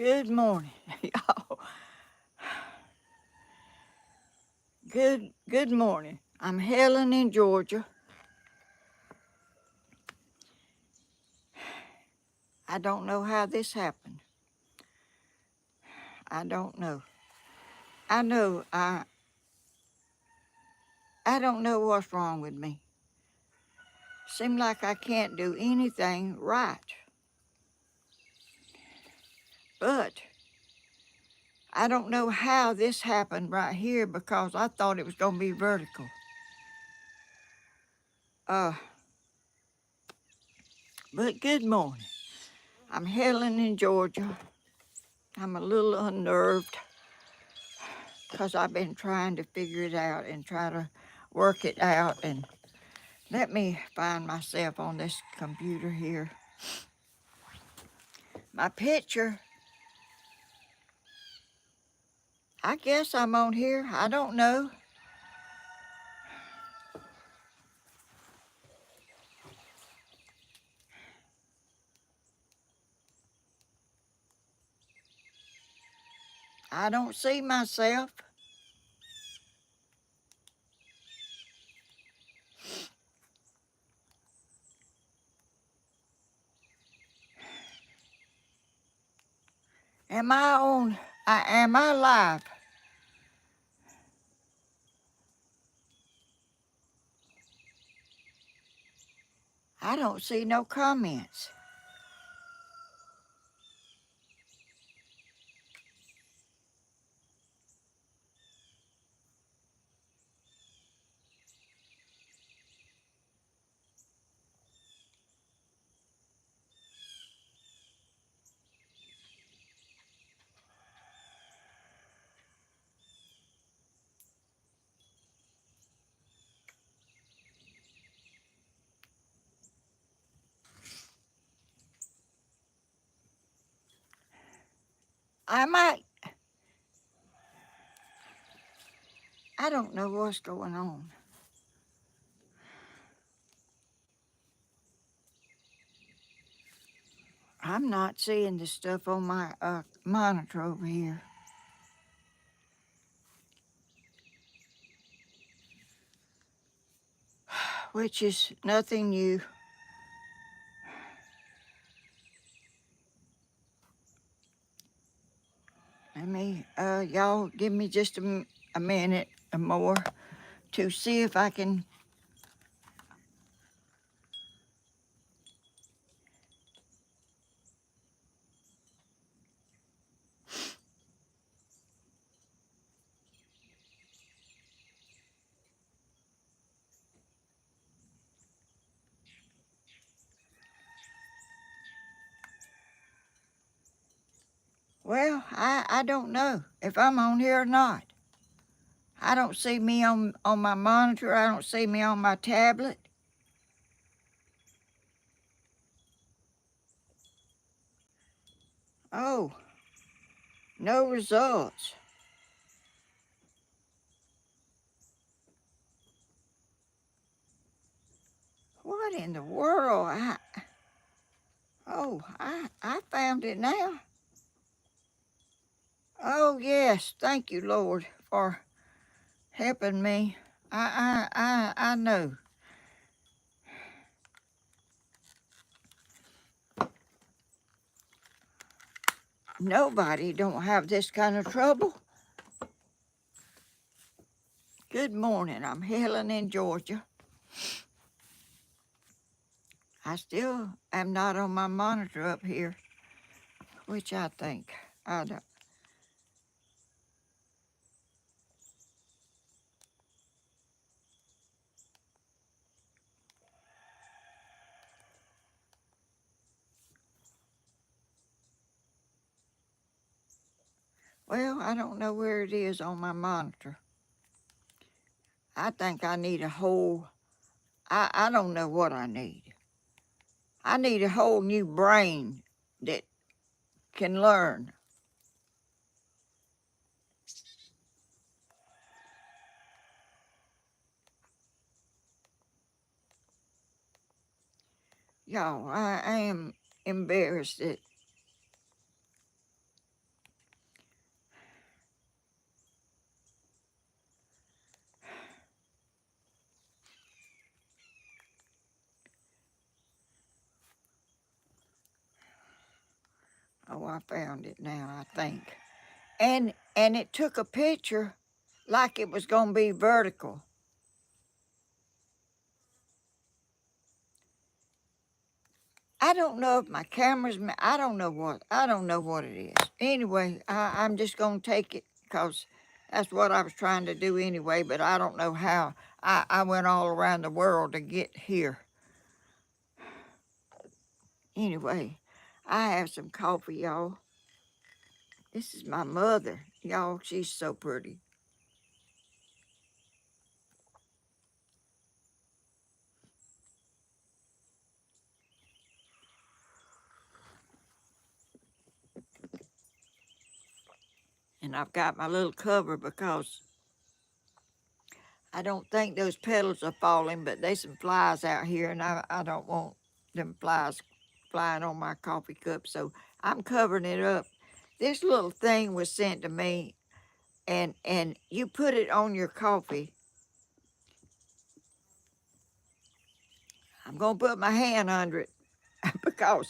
Good morning, y'all. Good morning. I'm Helen in Georgia. I don't know how this happened. I don't know. I know I don't know what's wrong with me. Seems like I can't do anything right. But I don't know how this happened right here because I thought it was going to be vertical. But good morning. I'm Helen in Georgia. I'm a little unnerved because I've been trying to figure it out and try to work it out. And let me find myself on this computer here. My picture, I guess I'm on here. I don't know. I don't see myself. Am I on? Am I live? I don't see no comments. I might. I don't know what's going on. I'm not seeing the stuff on my monitor over here, which is nothing new. Let me, y'all give me just a minute or more to see if I can. Well, I don't know if I'm on here or not. I don't see me on my monitor. I don't see me on my tablet. Oh, no results. What in the world? I found it now. Oh yes, thank you, Lord, for helping me. I know. Nobody don't have this kind of trouble. Good morning. I'm Helen in Georgia. I still am not on my monitor up here, which I think I don't. Well, I don't know where it is on my monitor. I think I need a whole, I don't know what I need. I need a whole new brain that can learn. Y'all, I am embarrassed that Oh, I found it now, I think. And it took a picture like it was going to be vertical. I don't know if my camera's, I don't know what it is. Anyway, I'm just going to take it because that's what I was trying to do anyway, but I don't know how. I went all around the world to get here. Anyway, I have some coffee, y'all. This is my mother, y'all. She's so pretty. And I've got my little cover because I don't think those petals are falling, but there's some flies out here, and I don't want them flies flying on my coffee cup, so I'm covering it up. This little thing was sent to me, and you put it on your coffee. I'm gonna put my hand under it because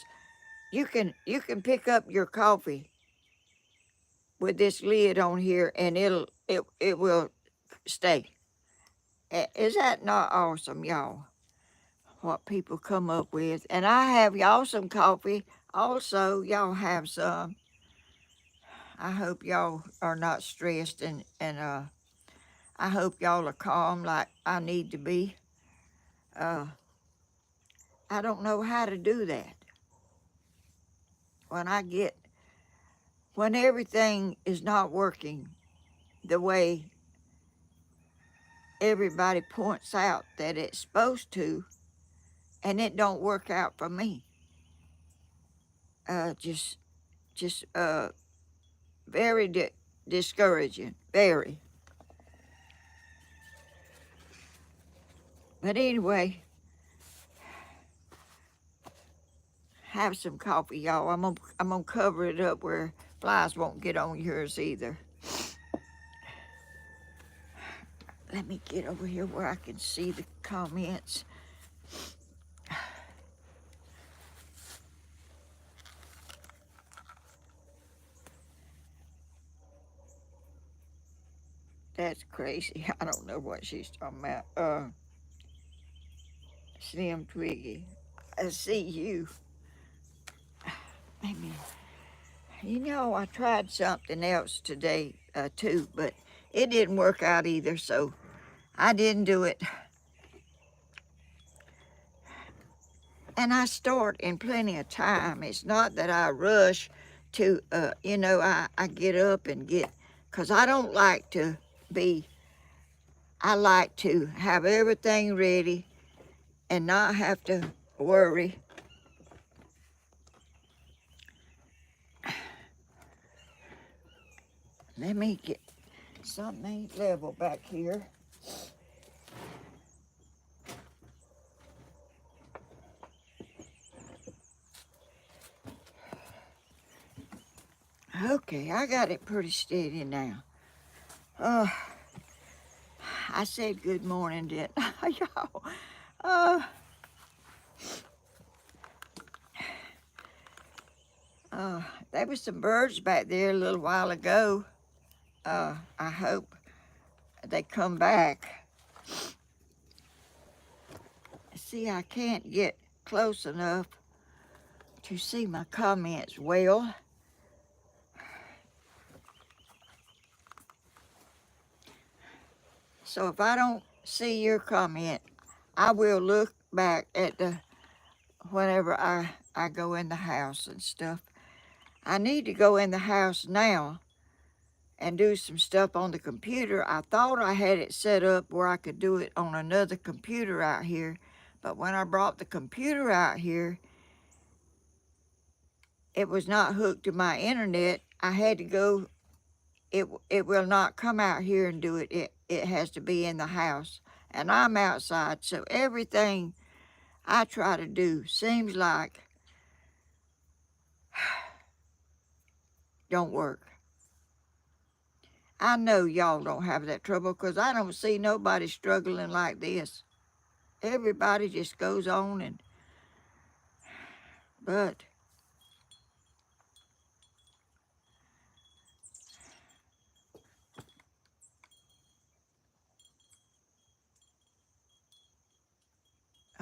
you can pick up your coffee with this lid on here, and it will stay. Is that not awesome, y'all? What people come up with. And I have y'all some coffee. Also, y'all have some. I hope y'all are not stressed, and I hope y'all are calm like I need to be. Uh, I don't know how to do that. When everything is not working the way everybody points out that it's supposed to, and it don't work out for me. Just very discouraging, very. But anyway, have some coffee, y'all. I'm gonna cover it up where flies won't get on yours either. Let me get over here where I can see the comments. That's crazy. I don't know what she's talking about. Slim Twiggy. I see you. Maybe. You know, I tried something else today too, but it didn't work out either, so I didn't do it. And I start in plenty of time. It's not that I rush to, I get up and because I don't like to I like to have everything ready and not have to worry. Let me get something ain't level back here. Okay, I got it pretty steady now. I said good morning, didn't I, y'all? There was some birds back there a little while ago. I hope they come back. See, I can't get close enough to see my comments well. So if I don't see your comment, I will look back at whenever I go in the house and stuff. I need to go in the house now and do some stuff on the computer. I thought I had it set up where I could do it on another computer out here, but when I brought the computer out here, it was not hooked to my internet. I had to go, it will not come out here and do it. It has to be in the house, and I'm outside, so everything I try to do seems like don't work. I know y'all don't have that trouble because I don't see nobody struggling like this. Everybody just goes on but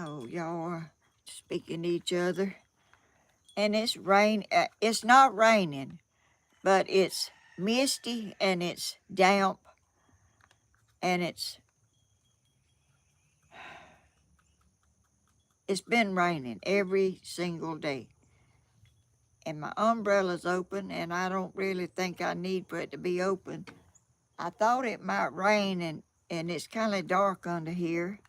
Oh, y'all are speaking to each other. And it's rain. It's not raining, but it's misty and it's damp and it's been raining every single day. And my umbrella's open, and I don't really think I need for it to be open. I thought it might rain, and it's kind of dark under here.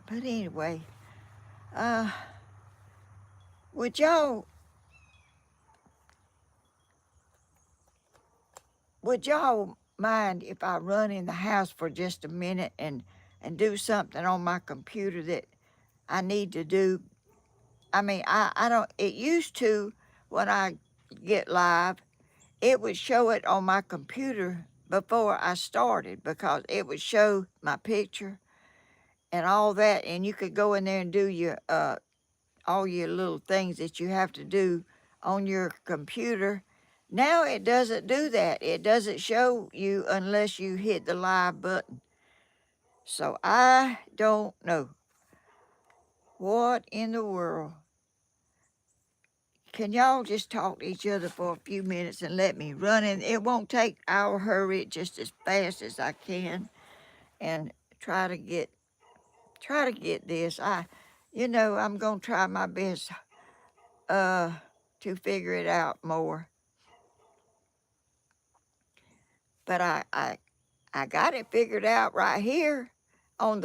But anyway, would y'all mind if I run in the house for just a minute and do something on my computer that I need to do? I mean, I don't, it used to, when I get live, it would show it on my computer before I started because it would show my picture and all that, and you could go in there and do your all your little things that you have to do on your computer. Now it doesn't do that. It doesn't show you unless you hit the live button. So I don't know what in the world. Can y'all just talk to each other for a few minutes and let me run in? It won't take. I'll hurry it just as fast as I can and try to get this. I'm gonna try my best to figure it out more. But I got it figured out right here on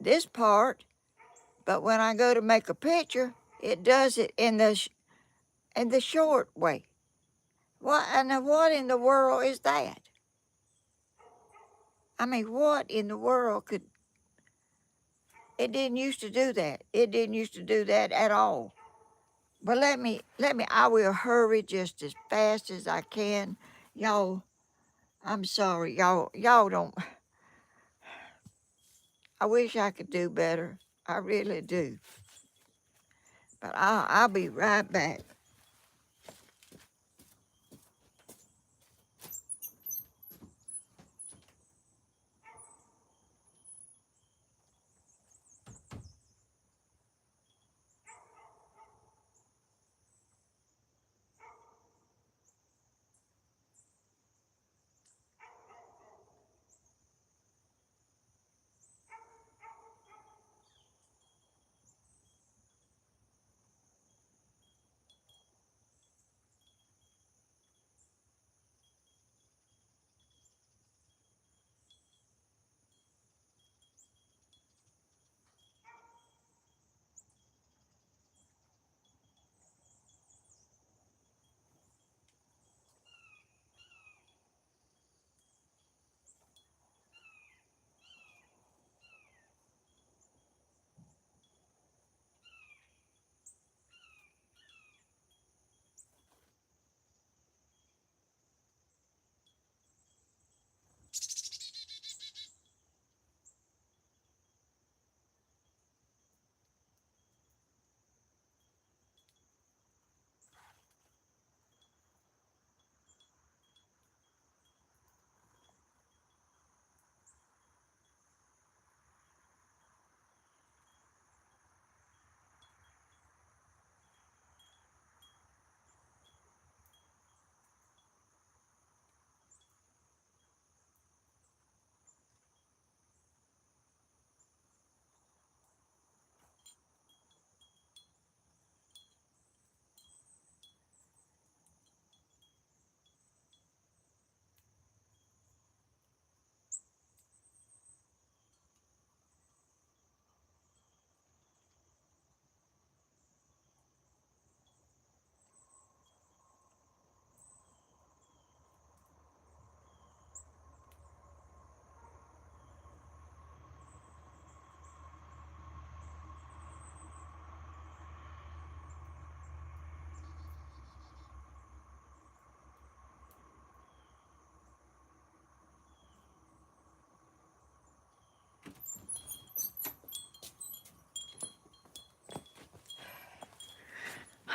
this part. But when I go to make a picture, it does it in the short way. What in the world is that? I mean, what in the world could? It didn't used to do that. It didn't used to do that at all. But I will hurry just as fast as I can. Y'all, I'm sorry. Y'all don't, I wish I could do better. I really do. But I'll be right back.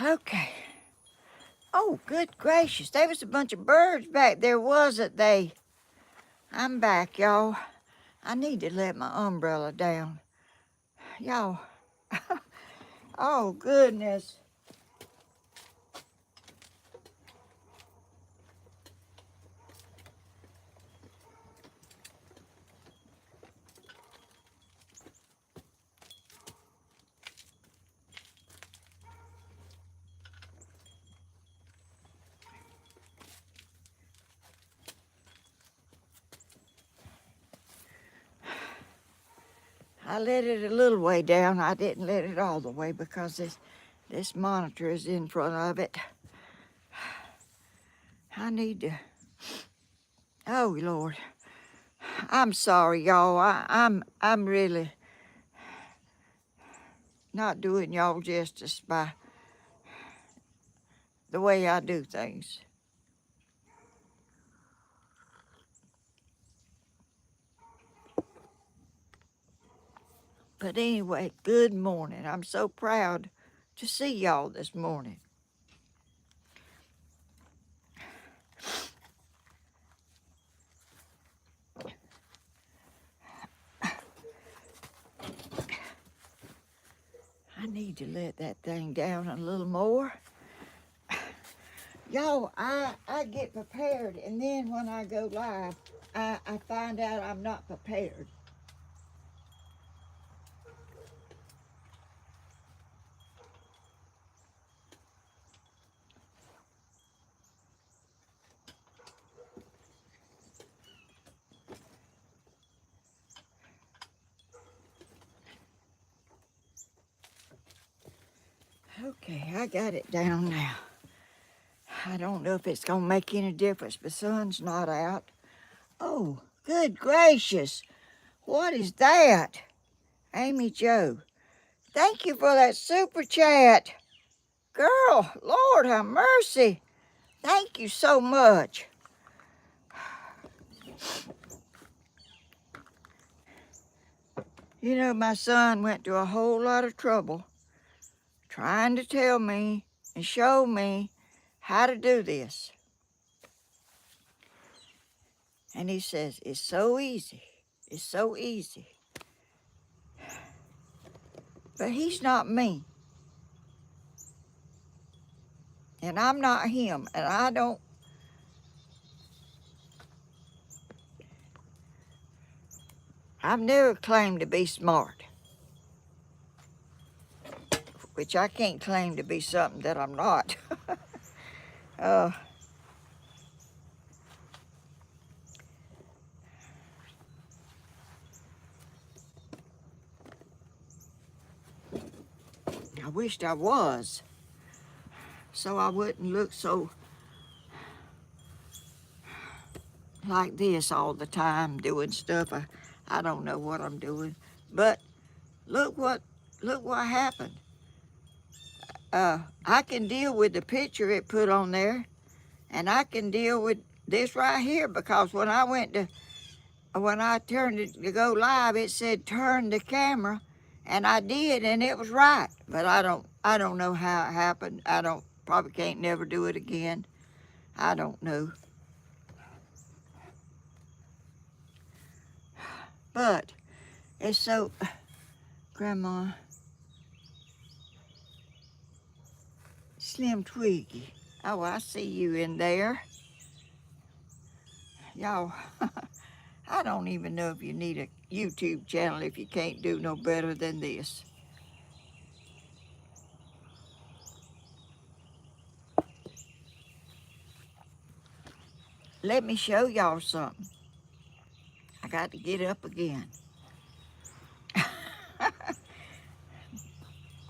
Okay. Oh, good gracious. There was a bunch of birds back there, wasn't they? I'm back, y'all. I need to let my umbrella down. Y'all. Oh, goodness. I let it a little way down. I didn't let it all the way because this monitor is in front of it. I need to, oh Lord. I'm sorry, y'all. I'm really not doing y'all justice by the way I do things. But anyway, good morning. I'm so proud to see y'all this morning. I need to let that thing down a little more. Y'all, I get prepared, and then when I go live, I find out I'm not prepared. Okay, I got it down now. I don't know if it's gonna make any difference. The sun's not out. Oh, good gracious. What is that? Amy Joe, thank you for that super chat. Girl, Lord have mercy. Thank you so much. You know, my son went to a whole lot of trouble trying to tell me and show me how to do this. And he says, it's so easy. It's so easy. But he's not me. And I'm not him. And I've never claimed to be smart. Which I can't claim to be something that I'm not. I wished I was. So I wouldn't look so like this all the time doing stuff. I don't know what I'm doing. But look what happened. I can deal with the picture it put on there, and I can deal with this right here because when I turned it to go live, it said turn the camera, and I did, and it was right. But I don't know how it happened. Probably can't never do it again. I don't know. But it's so, Grandma, Slim Twiggy. Oh, I see you in there. Y'all, I don't even know if you need a YouTube channel if you can't do no better than this. Let me show y'all something. I got to get up again.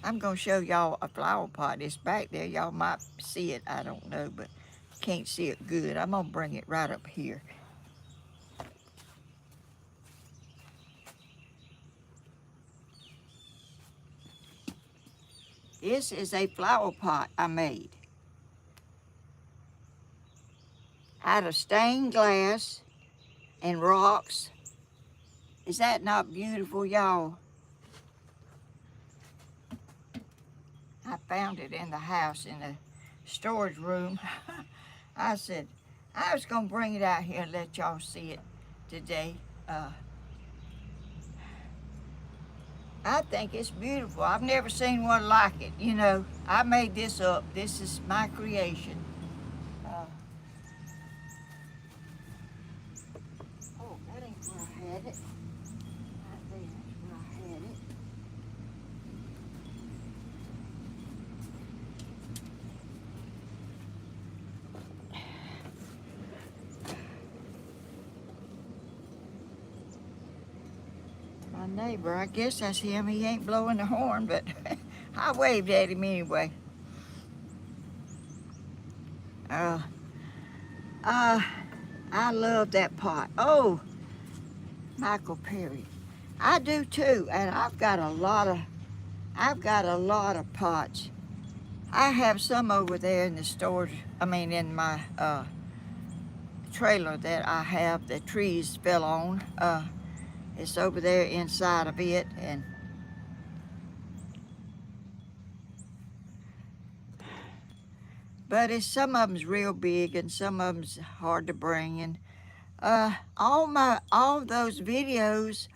I'm gonna show y'all a flower pot. It's back there. Y'all might see it, I don't know, but can't see it good. I'm gonna bring it right up here. This is a flower pot I made out of stained glass and rocks. Is that not beautiful, y'all? I found it in the house in a storage room. I said, I was going to bring it out here and let y'all see it today. I think it's beautiful. I've never seen one like it. You know, I made this up. This is my creation. Oh, that ain't where I had it. Right there, that's where I had it. My neighbor, I guess that's him. He ain't blowing the horn, but I waved at him anyway. Uh, I love that pot. Oh, Michael Perry. I do too, and I've got a lot of pots. I have some over there in the storage, in my trailer that I have the trees fell on. It's over there inside of it, and but some of them's real big and some of them's hard to bring. And all those videos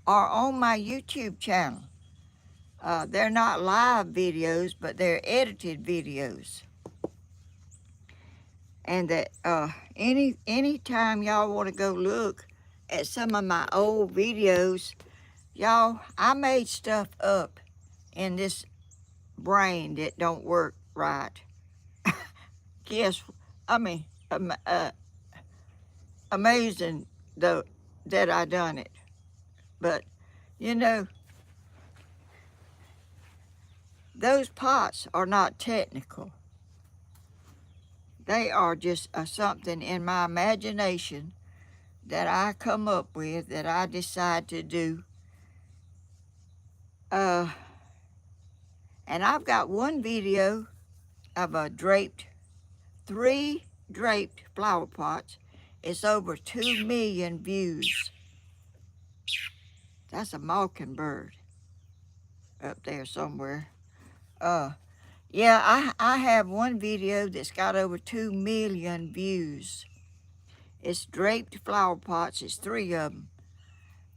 are on my YouTube channel. They're not live videos, but they're edited videos. And that anytime y'all want to go look at some of my old videos, y'all, I made stuff up in this brain that don't work right. Yes, amazing though that I done it. But you know, those pots are not technical. They are just something in my imagination that I come up with, that I decide to do. And I've got one video of three draped flower pots. It's over 2 million views. That's a mockingbird up there somewhere. Yeah, I have one video that's got over 2 million views. It's draped flower pots. It's 3 of them,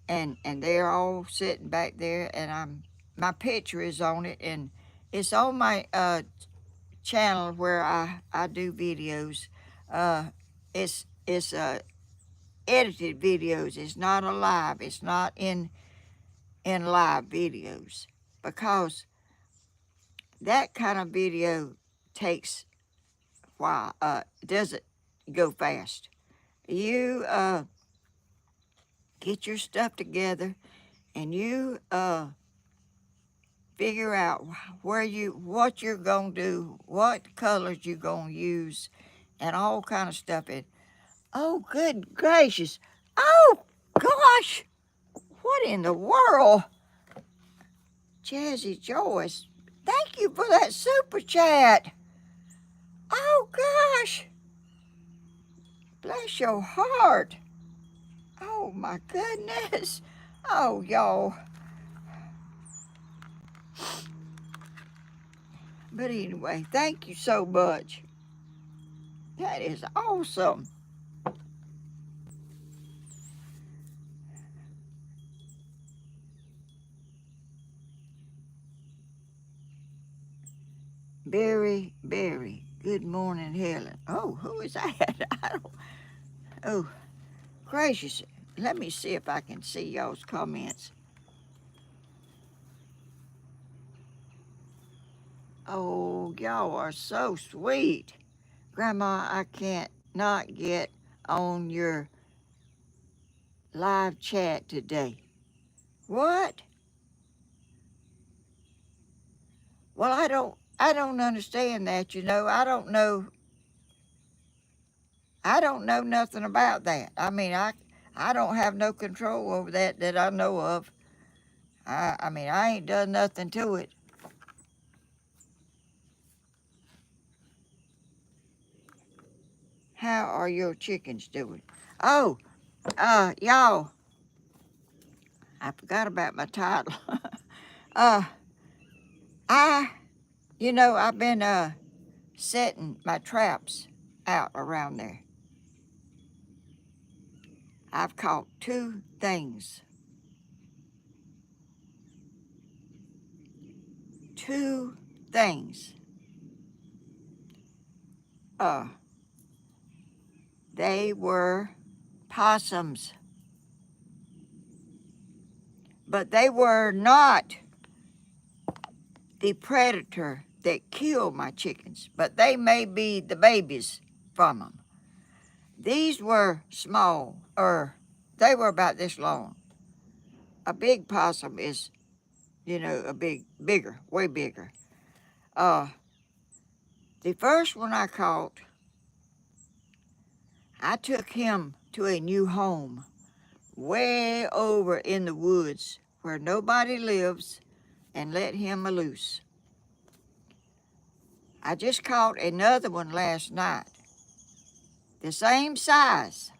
and they're all sitting back there. And my picture is on it, and it's on my channel where I do videos. It's edited videos. It's not alive. It's not in live videos, because that kind of video takes a while. Doesn't go fast. You get your stuff together, and you figure out what you're gonna do, what colors you're gonna use, and all kind of stuff. And oh, good gracious! Oh gosh! What in the world? Jazzy Joyce, thank you for that super chat. Oh gosh! Bless your heart. Oh my goodness. Oh, y'all. But anyway, thank you so much. That is awesome. Berry. Good morning, Helen. Oh, who is that? I don't. Oh, gracious. Let me see if I can see y'all's comments. Oh, y'all are so sweet. Grandma, I can't not get on your live chat today. What? Well, I don't understand that, you know. I don't know nothing about that. I don't have no control over that I know of. I ain't done nothing to it. How are your chickens doing? Oh, y'all, I forgot about my title. I've been setting my traps out around there. I've caught 2 things. 2 things. They were possums. But they were not the predator that killed my chickens, but they may be the babies from them. These were small, or they were about this long. A big possum is, bigger, way bigger. The first one I caught, I took him to a new home way over in the woods where nobody lives and let him loose. I just caught another one last night. The same size.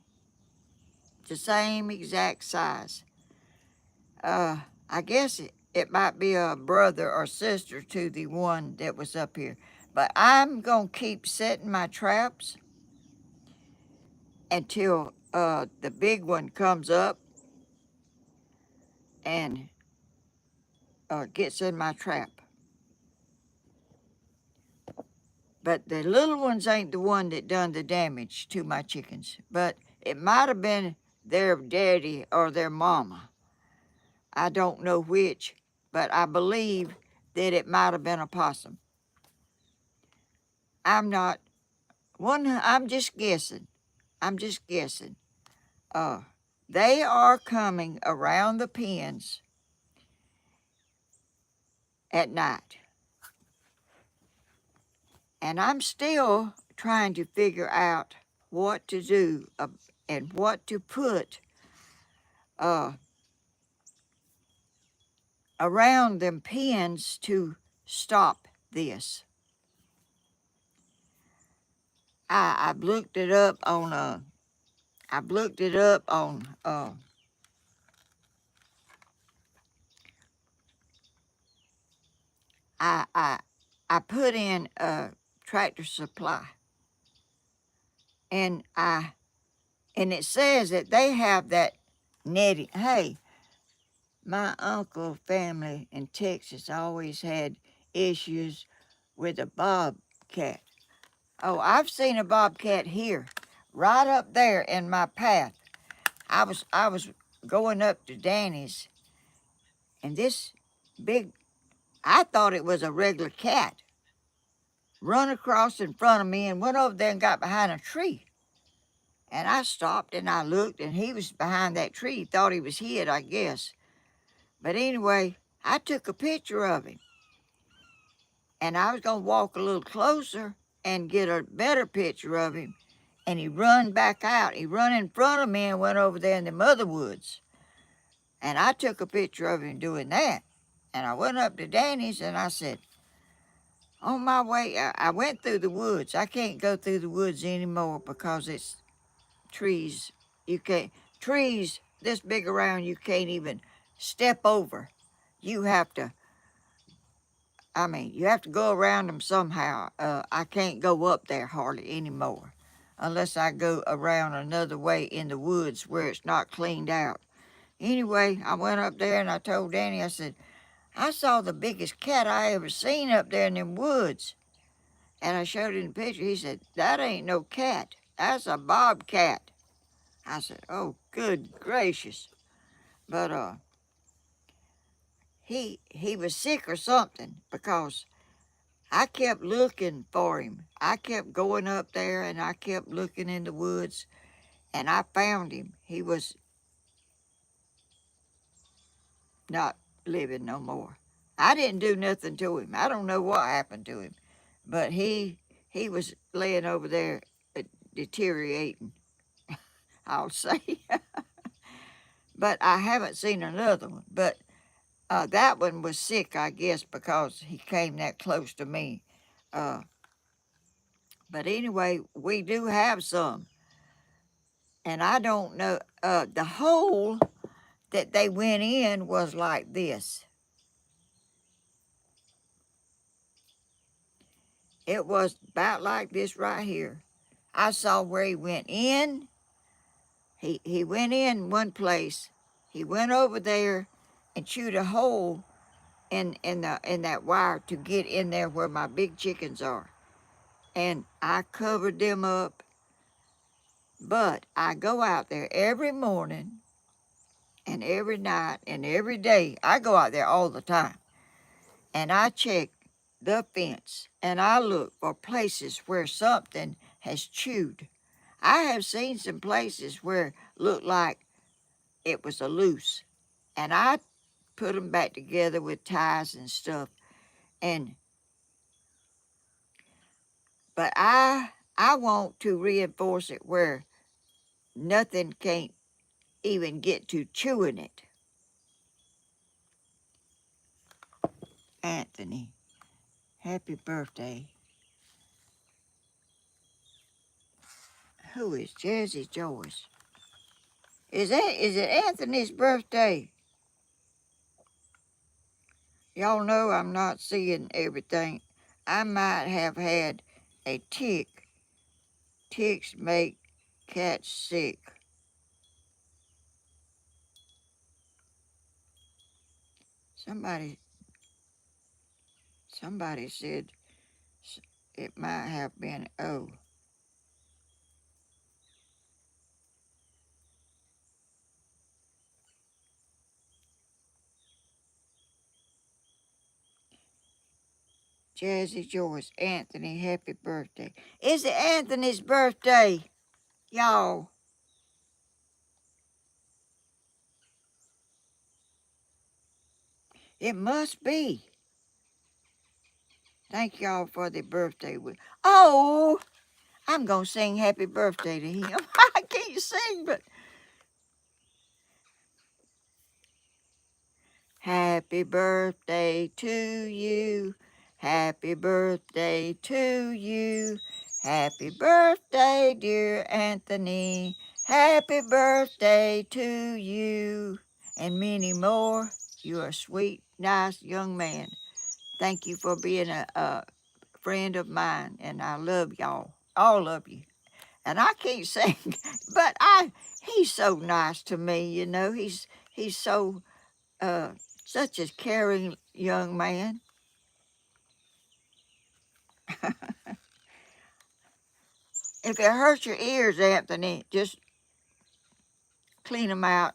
The same exact size. I guess it might be a brother or sister to the one that was up here. But I'm going to keep setting my traps until the big one comes up and gets in my trap. But the little ones ain't the one that done the damage to my chickens. But it might have been their daddy or their mama. I don't know which, but I believe that it might have been a possum. I'm just guessing. They are coming around the pens at night. And I'm still trying to figure out what to do and what to put around them pens to stop this. I've looked it up on I put in Tractor Supply, and it says that they have that netting. Hey, my uncle family in Texas always had issues with a bobcat. Oh, I've seen a bobcat here, right up there in my path. I was going up to Danny's, and this big, I thought it was a regular cat, run across in front of me and went over there and got behind a tree. And I stopped and I looked, and he was behind that tree. He thought he was hid, I guess. But anyway, I took a picture of him. And I was going to walk a little closer and get a better picture of him. And he run back out. He run in front of me and went over there in the mother woods. And I took a picture of him doing that. And I went up to Danny's and I said, on my way, I went through the woods. I can't go through the woods anymore because it's trees. Trees this big around, you can't even step over. You have to go around them somehow. I can't go up there hardly anymore unless I go around another way in the woods where it's not cleaned out. Anyway, I went up there and I told Danny, I said, I saw the biggest cat I ever seen up there in them woods. And I showed him the picture. He said, that ain't no cat. That's a bobcat. I said, oh, good gracious. But he was sick or something because I kept looking for him. I kept going up there and I kept looking in the woods and I found him. He was not living no more. I didn't do nothing to him. I don't know what happened to him, but he was laying over there deteriorating, I'll say. But I haven't seen another one. But that one was sick, I guess, because he came that close to me. But anyway, we do have some. And I don't know, the hole that they went in was like this. It was about like this right here. I saw where he went in. He went in one place. He went over there and chewed a hole in that wire to get in there where my big chickens are. And I covered them up. But I go out there every morning and every night and every day. I go out there all the time. And I check the fence and I look for places where something has chewed. I have seen some places where it looked like it was a loose. And I put them back together with ties and stuff. And but I want to reinforce it where nothing can't even get to chewing it. Anthony, happy birthday. Who is Jazzy Joyce? Is it Anthony's birthday? Y'all know I'm not seeing everything. I might have had a tick. Ticks make cats sick. Somebody said it might have been Jazzy Joyce, Anthony, happy birthday. Is it Anthony's birthday, y'all? It must be. Thank y'all for the birthday wish. Oh, I'm going to sing happy birthday to him. I can't sing, but happy birthday to you. Happy birthday to you. Happy birthday, dear Anthony. Happy birthday to you. And many more. You're a sweet, nice young man. Thank you for being a friend of mine, and I love y'all, all of you. And I can't sing, but he's so nice to me, you know. He's so uh, such a caring young man. If it hurts your ears, Anthony, just clean them out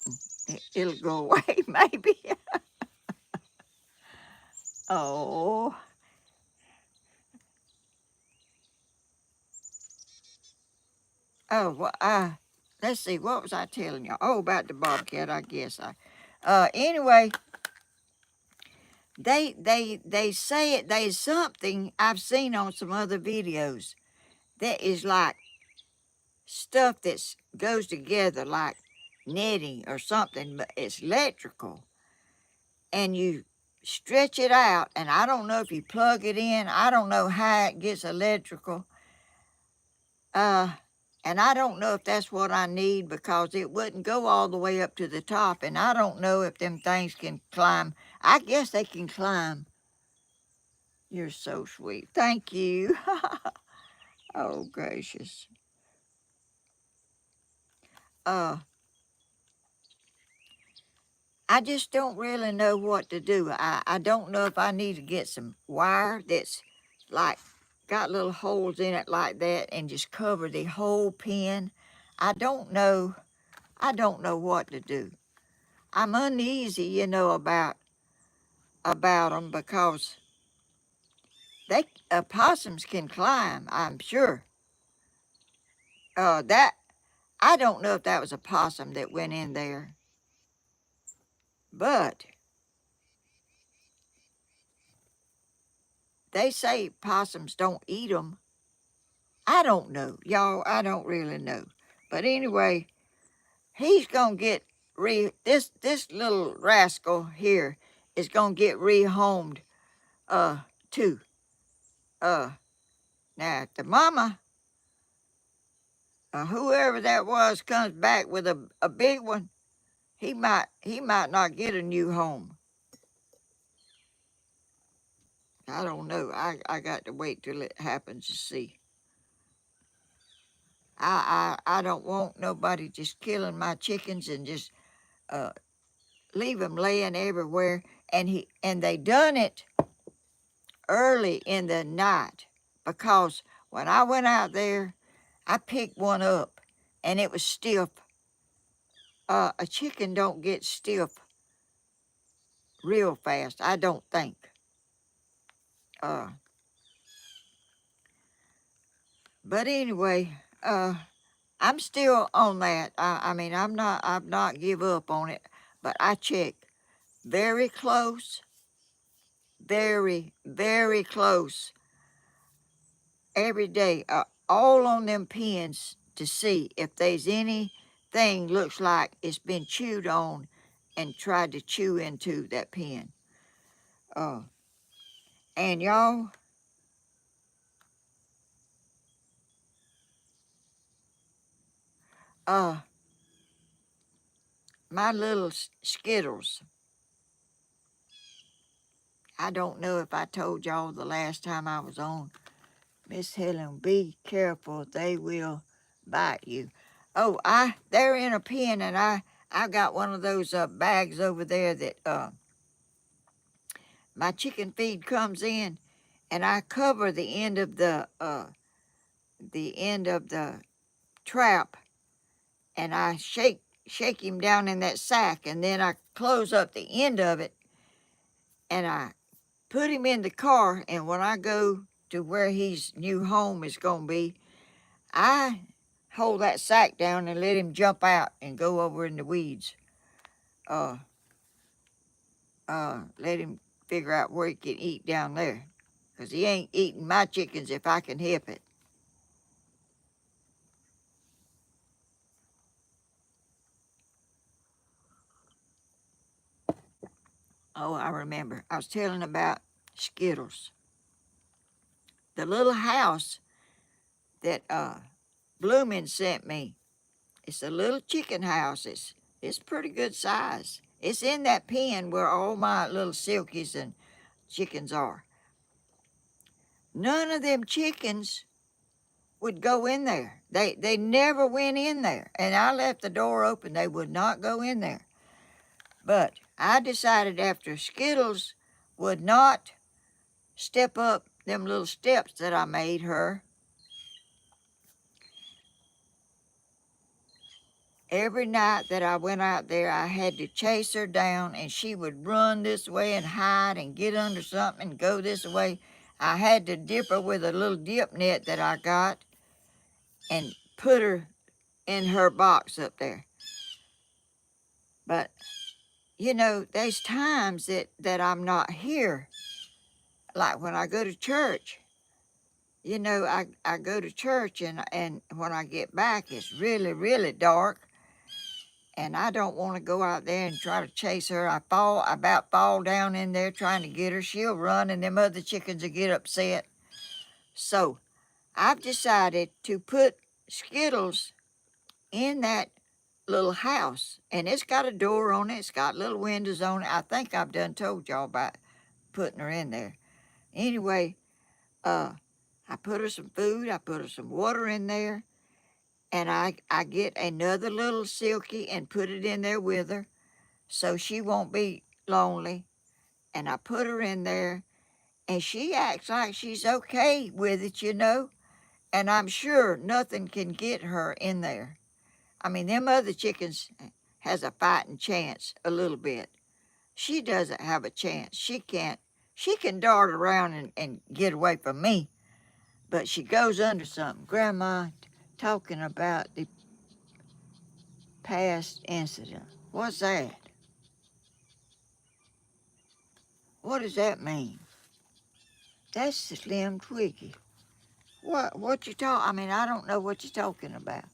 and it'll go away, maybe. Oh, well, let's see, what was I telling you? Oh, about the bobcat, I guess. Anyway, they say it. There's something I've seen on some other videos that is like stuff that goes together like netting or something, but it's electrical, and you stretch it out, and I don't know if you plug it in. I don't know how it gets electrical. Uh, and I don't know if that's what I need because it wouldn't go all the way up to the top, and I don't know if them things can climb. I guess they can climb. You're so sweet. Thank you. Oh, gracious. Uh, I just don't really know what to do. I don't know if I need to get some wire that's like got little holes in it like that and just cover the whole pen. I don't know. I don't know what to do. I'm uneasy, you know, about them because they possums can climb. I'm sure. That I don't know if that was a possum that went in there, but they say possums don't eat them. I don't know, y'all. I don't really know. But anyway, he's gonna get this little rascal here is gonna get rehomed too. Uh Now if the mama whoever that was comes back with a big one, he might not get a new home. I don't know. I got to wait till it happens to see. I don't want nobody just killing my chickens and just uh, leave them laying everywhere. And they done it early in the night, because when I went out there, I picked one up and it was stiff. A chicken don't get stiff real fast, I don't think. Uh, but anyway, I'm still on that. I mean, I've not give up on it, but I check very close, very, very close every day, all on them pins to see if there's anything looks like it's been chewed on and tried to chew into that pin. Uh, and y'all, uh, my little Skittles, I don't know if I told y'all the last time I was on. Miss Helen, be careful, they will bite you. Oh, they're in a pen, and I got one of those bags over there that my chicken feed comes in, and I cover the end of the trap, and I shake him down in that sack, and then I close up the end of it, and I put him in the car. And when I go to where his new home is going to be, I hold that sack down and let him jump out and go over in the weeds. Uh, let him figure out where he can eat down there, 'cause he ain't eating my chickens if I can help it. Oh, I remember. I was telling about Skittles. The little house that Bloomin' sent me. It's a little chicken house. It's pretty good size. It's in that pen where all my little silkies and chickens are. None of them chickens would go in there. They never went in there. And I left the door open. They would not go in there. But I decided after Skittles would not step up them little steps that I made her, every night that I went out there, I had to chase her down, and she would run this way and hide and get under something and go this way. I had to dip her with a little dip net that I got and put her in her box up there. But, there's times that I'm not here, like when I go to church. I go to church, and when I get back, it's really, really dark. And I don't want to go out there and try to chase her. I about fall down in there trying to get her. She'll run, and them other chickens will get upset. So I've decided to put Skittles in that little house, and it's got a door on it. It's got little windows on it. I think I've done told y'all about putting her in there. Anyway, I put her some food. I put her some water in there, and I get another little silky and put it in there with her, so she won't be lonely. And I put her in there, and she acts like she's okay with it. And I'm sure nothing can get her in there. I mean, them other chickens has a fighting chance a little bit. She doesn't have a chance. She can't. She can dart around and get away from me, but she goes under something. Grandma talking about the past incident. What's that? What does that mean? That's the Slim Twiggy. What you talk? I mean, I don't know what you're talking about.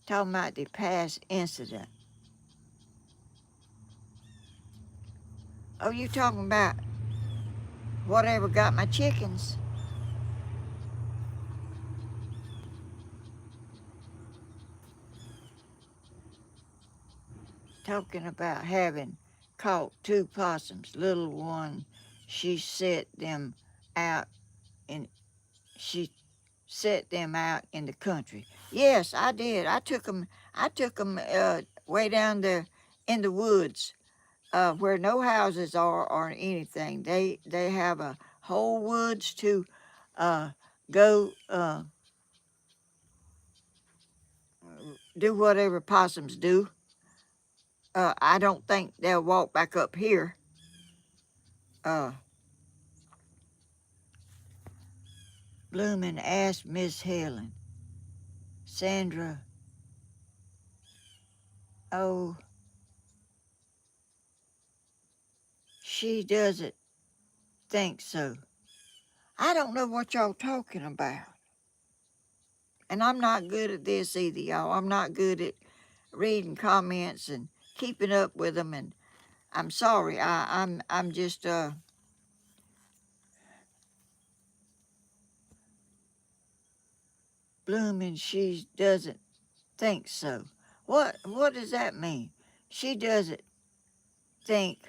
Talking about the past incident. Oh, you talking about whatever got my chickens? Talking about having caught two possums. Little one she set them out in she set them out in the country. Yes, I did. I took them way down there in the woods where no houses are or anything. They have a whole woods to uh, go do whatever possums do. I don't think they'll walk back up here. Uh, Bloomin' asked Miss Helen. Sandra, oh, she doesn't think so. I don't know what y'all talking about. And I'm not good at this either, y'all. I'm not good at reading comments and keeping up with them. And I'm sorry. I'm just blooming. She doesn't think so. What does that mean? She doesn't think.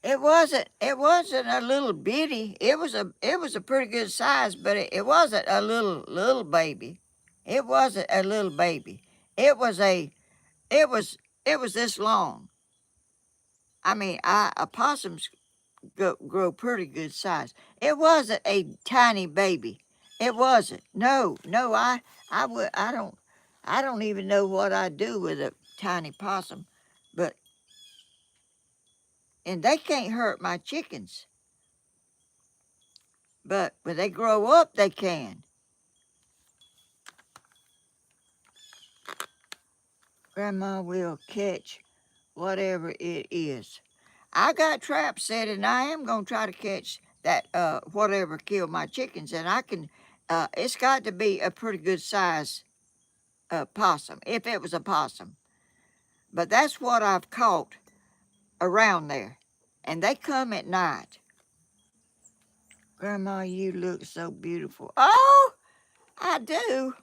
It wasn't a little bitty. It was a pretty good size, but it wasn't a little baby. It wasn't a little baby. It was a it was it was this long. I mean, opossums grow pretty good size. It wasn't a tiny baby. It wasn't. No, no. I don't even know what I'd do with a tiny possum, but and they can't hurt my chickens. But when they grow up, they can. Grandma will catch whatever it is. I got traps set, and I am gonna try to catch that whatever killed my chickens, and I can. It's got to be a pretty good size possum, if it was a possum. But that's what I've caught around there, and they come at night. Grandma, you look so beautiful. Oh, I do.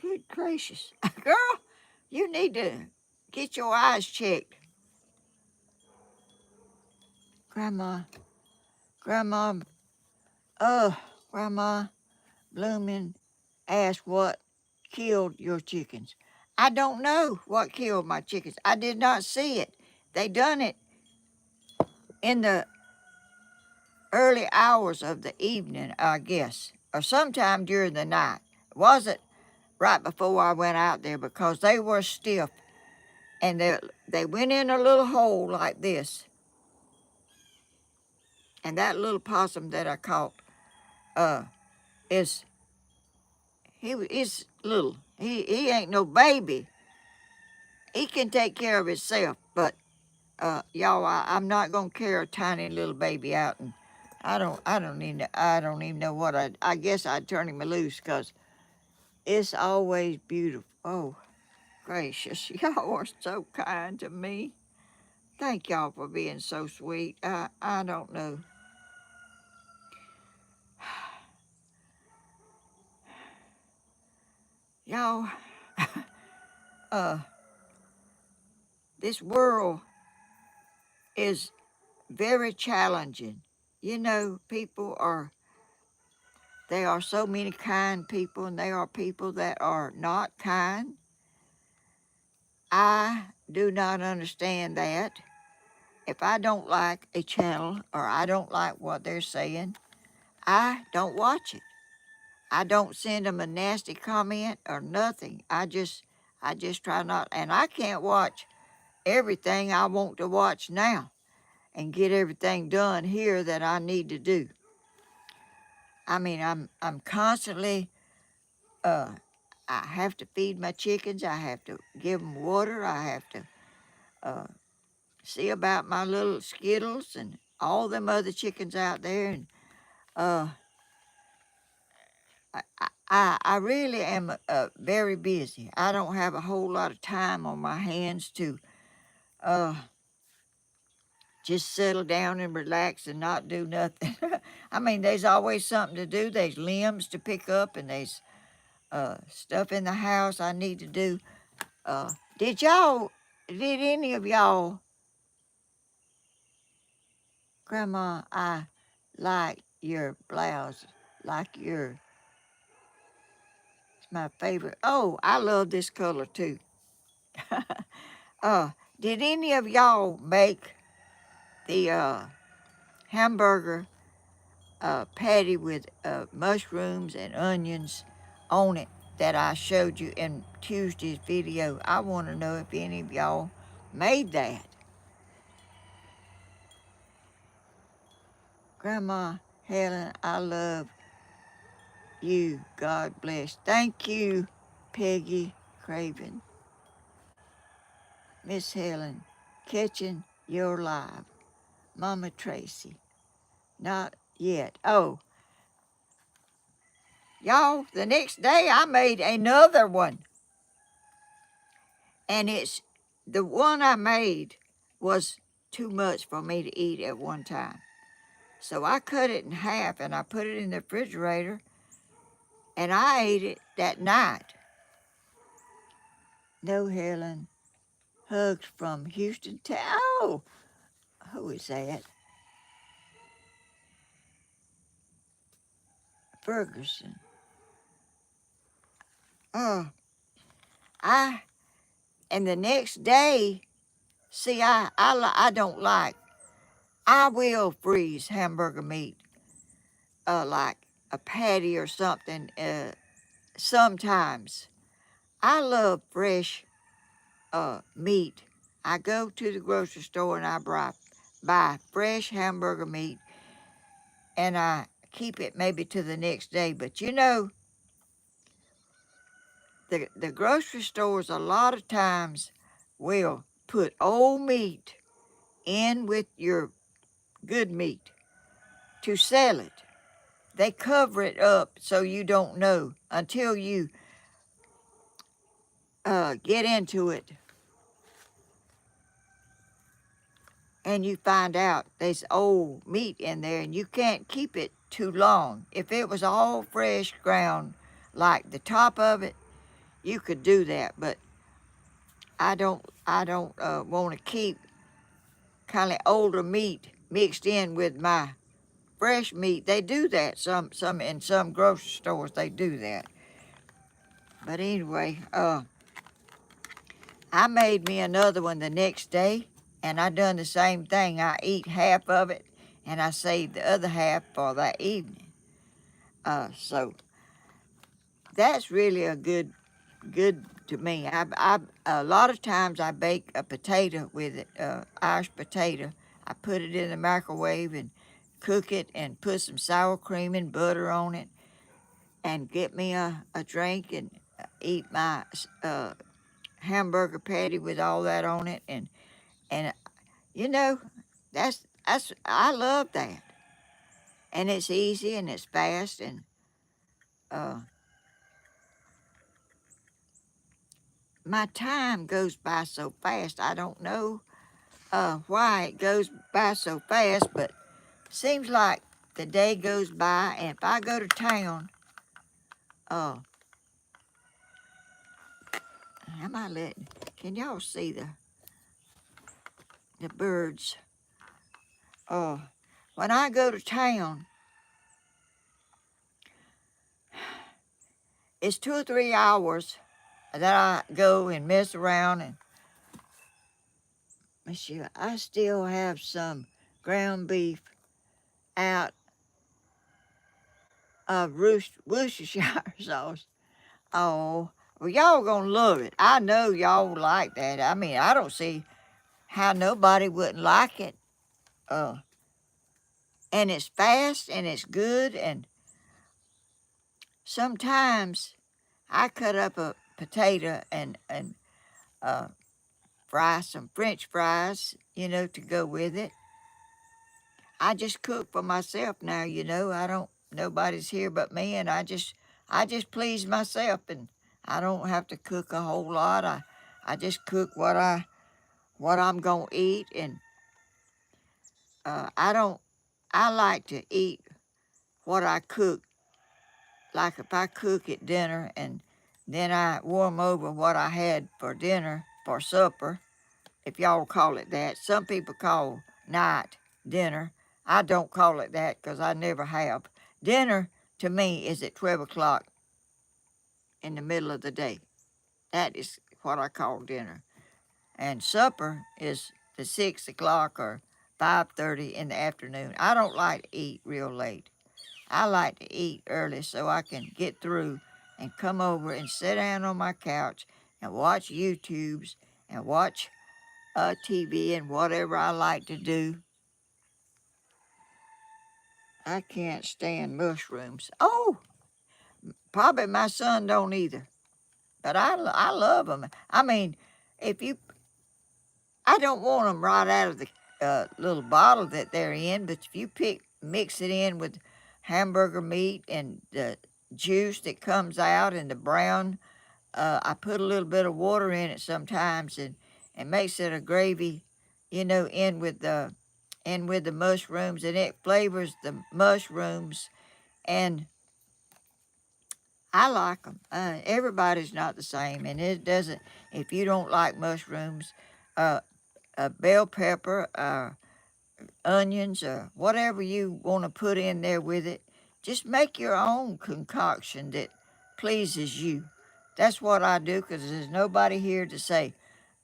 Good gracious, girl, you need to get your eyes checked. Grandma, Grandma, uh, Grandma, Bloomin' asked what killed your chickens. I don't know what killed my chickens. I did not see it. They done it in the early hours of the evening, I guess, or sometime during the night. It wasn't right before I went out there because they were stiff and they went in a little hole like this. And that little possum that I caught uh, is he's little. He ain't no baby. He can take care of himself, but y'all, I'm not gonna carry a tiny little baby out, and I don't even know what I guess I'd turn him loose, cause it's always beautiful. Oh, gracious, y'all are so kind to me. Thank y'all for being so sweet. I don't know, y'all. uh, this world is very challenging. You know, there are so many kind people, and there are people that are not kind. I do not understand that. If I don't like a channel or I don't like what they're saying, I don't watch it. I don't send them a nasty comment or nothing. I just try not, and I can't watch everything I want to watch now and get everything done here that I need to do. I mean, I'm constantly uh, I have to feed my chickens. I have to give them water. I have to uh, see about my little Skittles and all them other chickens out there. And uh, I really am very busy. I don't have a whole lot of time on my hands to uh, just settle down and relax and not do nothing. I mean, there's always something to do. There's limbs to pick up, and there's stuff in the house I need to do. Did any of y'all, Grandma, I like your blouse, like it's my favorite. Oh, I love this color too. uh, did any of y'all make the hamburger patty with mushrooms and onions on it that I showed you in Tuesday's video? I want to know if any of y'all made that. Grandma Helen, I love you. God bless. Thank you, Peggy Craven. Miss Helen, catching your live. Mama Tracy, not yet. Oh, y'all, the next day I made another one. And the one I made was too much for me to eat at one time. So I cut it in half and I put it in the refrigerator and I ate it that night. No, Helen. Hugs from Houston. Oh, who is that? Ferguson. Oh, and the next day, see, I don't like, I will freeze hamburger meat, like a patty or something, sometimes. I love fresh meat. I go to the grocery store and I buy fresh hamburger meat and I keep it maybe to the next day. But you know, the grocery stores a lot of times will put old meat in with your good meat to sell it. They cover it up so you don't know until you get into it and you find out there's old meat in there and you can't keep it too long. If it was all fresh ground, like the top of it, you could do that. But I don't want to keep kind of older meat mixed in with my fresh meat. They do that some in some grocery stores. They do that. But anyway, I made me another one the next day, and I done the same thing. I eat half of it, and I saved the other half for that evening. So that's really good to me. I a lot of times I bake a potato with it, Irish potato. I put it in the microwave and cook it and put some sour cream and butter on it and get me a drink and eat my hamburger patty with all that on it. And you know, that's I love that. And it's easy and it's fast and uh, my time goes by so fast. I don't know why it goes by so fast, but seems like the day goes by. And if I go to town, uh, am I letting? Can y'all see the birds? Uh, when I go to town, it's 2 or 3 hours that I go and mess around and let me see. I still have some ground beef out of Worcestershire sauce. Oh, well, y'all gonna love it. I know y'all like that. I mean, I don't see how nobody wouldn't like it. Uh, and it's fast and it's good. And sometimes I cut up a potato and uh, fry some French fries, to go with it. I just cook for myself now, I don't, nobody's here but me, and I just please myself, and I don't have to cook a whole lot. I just cook what I'm gonna eat, and I like to eat what I cook like if I cook at dinner and then I warm over what I had for dinner for supper, if y'all call it that. Some people call night dinner. I don't call it that because I never have. Dinner to me is at 12 o'clock in the middle of the day. That is what I call dinner. And supper is the 6 o'clock or 5:30 in the afternoon. I don't like to eat real late. I like to eat early so I can get through and come over and sit down on my couch and watch YouTubes and watch TV and whatever I like to do. I can't stand mushrooms. Oh, probably my son don't either. But I love them. I mean, if you, I don't want them right out of the little bottle that they're in, but if you mix it in with hamburger meat and the juice that comes out and the brown, I put a little bit of water in it sometimes and makes it a gravy, in with the mushrooms, and it flavors the mushrooms, and I like them. Everybody's not the same, and it doesn't. If you don't like mushrooms, uh, a bell pepper, onions, or whatever you want to put in there with it, just make your own concoction that pleases you. That's what I do because there's nobody here to say,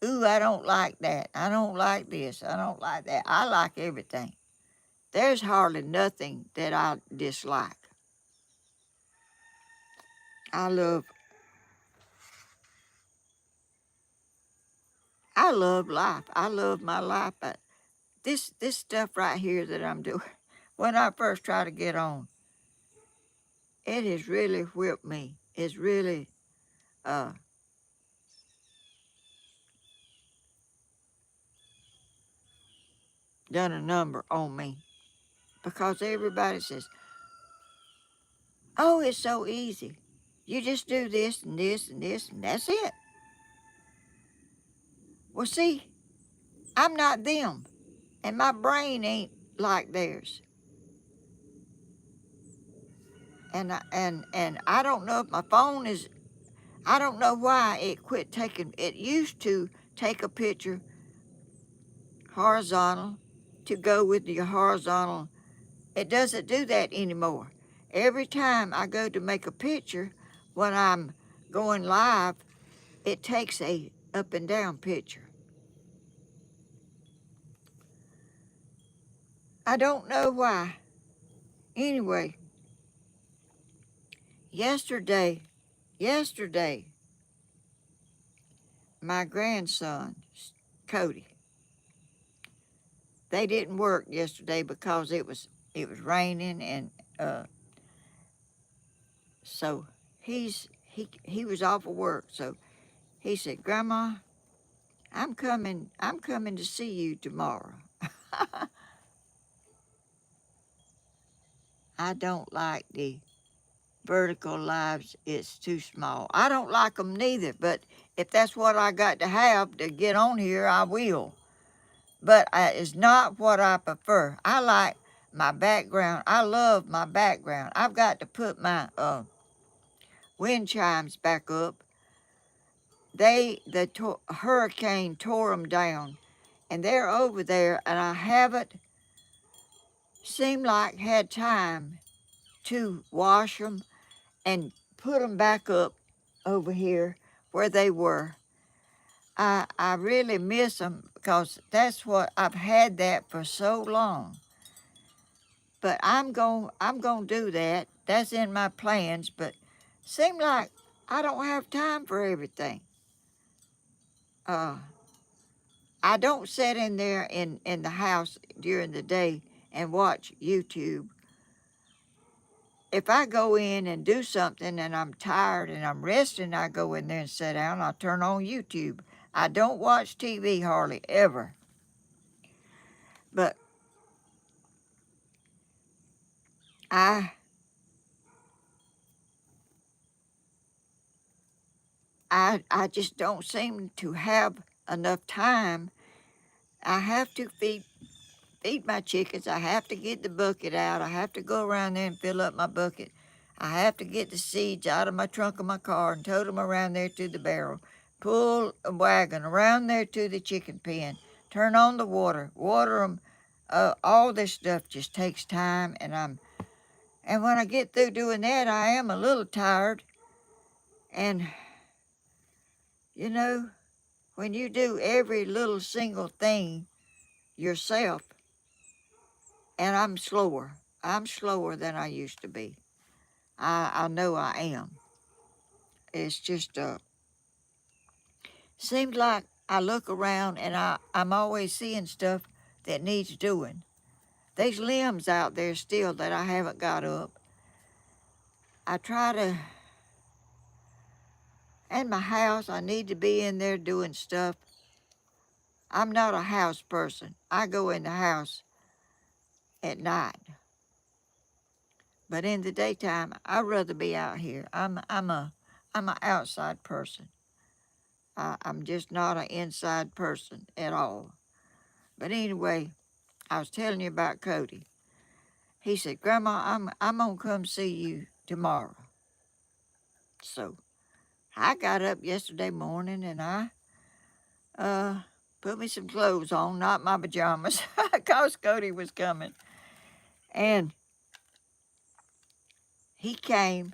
"Ooh, I don't like that. I don't like this. I don't like that." I like everything. There's hardly nothing that I dislike. I love I love life. I love my life. But this stuff right here that I'm doing, when I first try to get on, it has really whipped me. It's really uh, done a number on me because everybody says, "Oh, it's so easy. You just do this and this and this, and that's it." Well, see, I'm not them, and my brain ain't like theirs. And I don't know if my phone is. I don't know why it quit taking. It used to take a picture horizontal to go with the horizontal. It doesn't do that anymore. Every time I go to make a picture when I'm going live, it takes a up and down picture. I don't know why. Anyway, yesterday, my grandson, Cody, they didn't work yesterday because it was raining, and so he was off of work. So he said, "Grandma, I'm coming to see you tomorrow." I don't like the vertical lives. It's too small. I don't like them neither, but if that's what I got to have to get on here, I will. But it's not what I prefer. I like my background. I love my background. I've got to put my wind chimes back up. The hurricane tore them down, and they're over there, and I haven't seemed like had time to wash them and put them back up over here where they were. I really miss them because that's what I've had that for so long. But I'm going to do that. That's in my plans, but seem like I don't have time for everything. Uh I don't sit in there in the house during the day and watch YouTube. If I go in and do something and I'm tired and I'm resting, I go in there and sit down. I turn on YouTube. I don't watch TV hardly ever. But I I just don't seem to have enough time. I have to feed my chickens. I have to get the bucket out. I have to go around there and fill up my bucket. I have to get the seeds out of my trunk of my car and tote them around there to the barrel, pull a wagon around there to the chicken pen, turn on the water them. All this stuff just takes time, and when I get through doing that, I am a little tired. And you know, when you do every little single thing yourself, and I'm slower. I'm slower than I used to be. I know I am. It's just seems like I look around and I'm always seeing stuff that needs doing. There's limbs out there still that I haven't got up. I try to, and my house, I need to be in there doing stuff. I'm not a house person. I go in the house at night. But in the daytime, I'd rather be out here. I'm a outside person. I'm just not an inside person at all. But anyway, I was telling you about Cody. He said, "Grandma, I'm gonna come see you tomorrow." So I got up yesterday morning and I put me some clothes on, not my pajamas, cause Cody was coming. And he came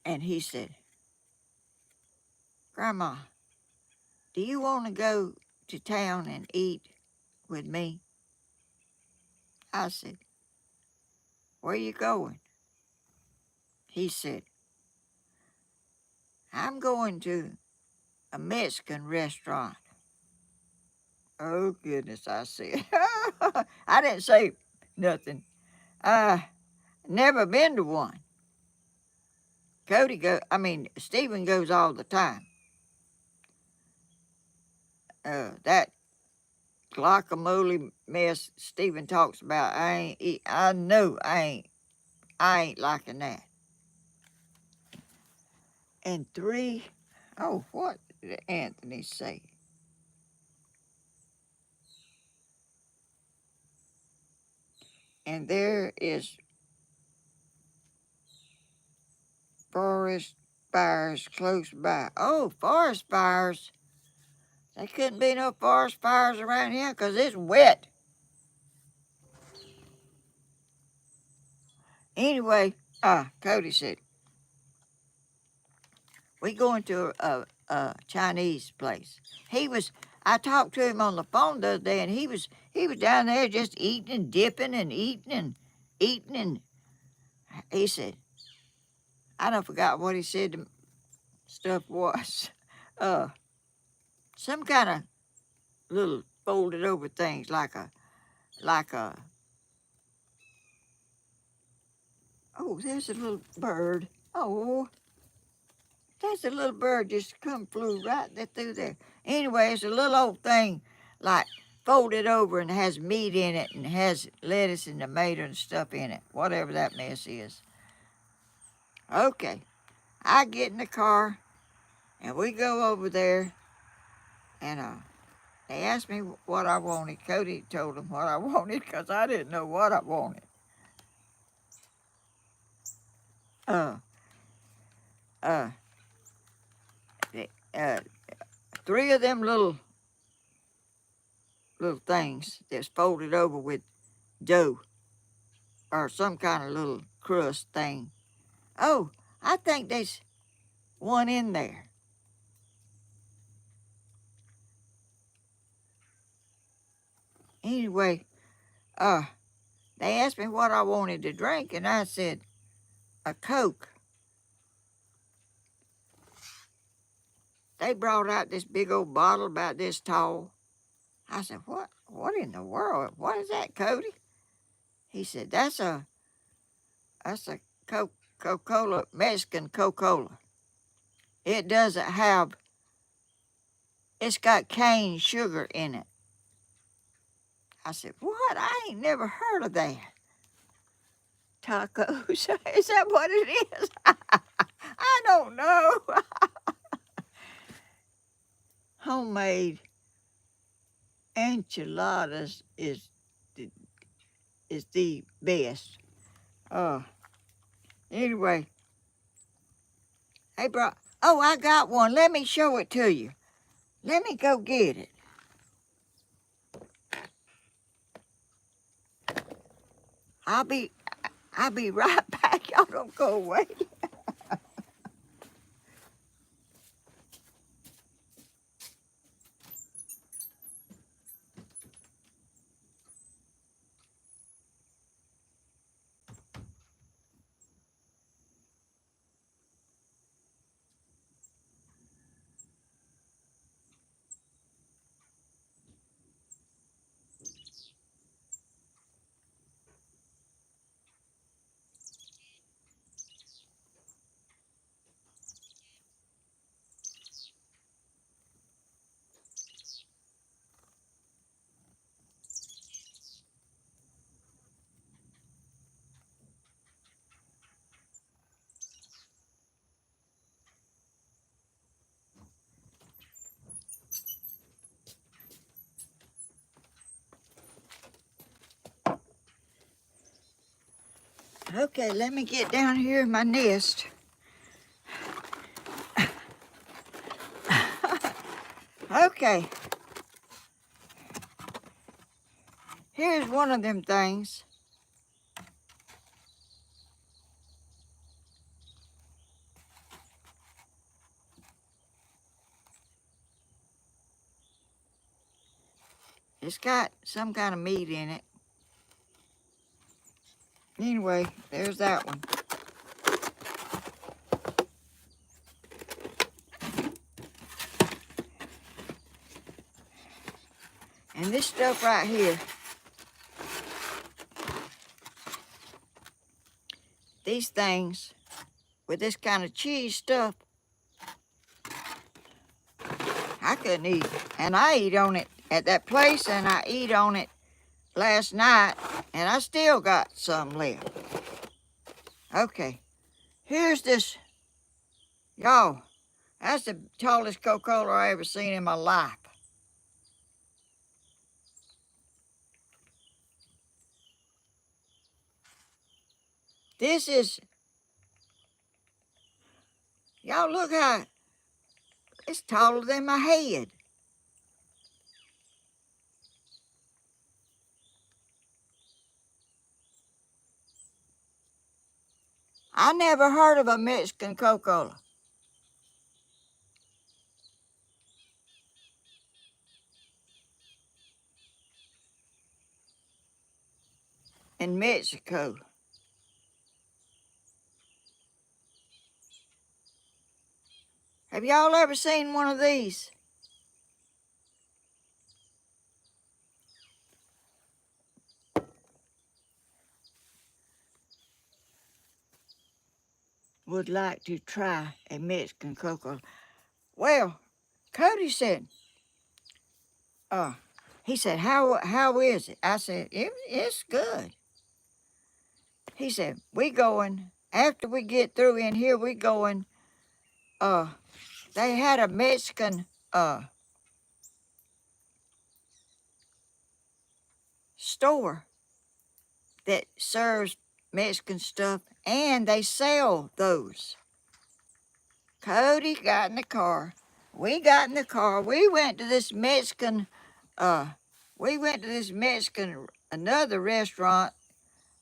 and he said, "Grandma, do you want to go to town and eat with me?" I said, "Where you going?" He said, "I'm going to a Mexican restaurant." Oh, goodness, I said. I didn't say nothing. Never been to one. Stephen goes all the time. That guacamole mess Stephen talks about, I know I ain't liking that. And what did Anthony say? And there is forest fires close by. Oh, forest fires. There couldn't be no forest fires around here 'cause it's wet. Anyway, Cody said, we going to a Chinese place. I talked to him on the phone the other day, and he was down there just eating and dipping and eating and eating. And he said, I don't forgot what he said. The stuff was, some kind of little folded over things like a. Oh, there's a little bird. Oh, that's a little bird just flew right there through there. Anyway, it's a little old thing like folded over and has meat in it and has lettuce and tomato and stuff in it, whatever that mess is. Okay, I get in the car and we go over there and they asked me what I wanted. Cody told them what I wanted because I didn't know what I wanted. Uh, uh, uh, three of them little things that's folded over with dough or some kind of little crust thing. Oh, I think there's one in there. Anyway, they asked me what I wanted to drink, and I said, a Coke. They brought out this big old bottle about this tall. I said, what in the world? What is that, Cody? He said, that's a Coca-Cola, Mexican Coca-Cola. It doesn't have, it's got cane sugar in it. I said, what? I ain't never heard of that. Tacos, is that what it is? I don't know. Homemade enchiladas is the best. Uh, Anyway, hey, bro. Oh, I got one. Let me show it to you. Let me go get it. I'll be right back. Y'all don't go away. Okay, let me get down here in my nest. Okay. Here's one of them things. It's got some kind of meat in it. Anyway, there's that one. And this stuff right here, these things with this kind of cheese stuff, I couldn't eat. And I eat on it at that place, and I eat on it last night, and I still got some left. Okay, here's this. Y'all, that's the tallest Coca-Cola I ever seen in my life. This is, y'all look how, it's taller than my head. I never heard of a Mexican Coca-Cola. In Mexico. Have y'all ever seen one of these? Would like to try a Mexican Coca-Cola. Well, Cody said, he said, how is it? I said, it's good. He said, we going, after we get through in here, we going, they had a Mexican store that serves Mexican stuff, and they sell those. Cody got in the car. We got in the car. We went to this Mexican, another restaurant.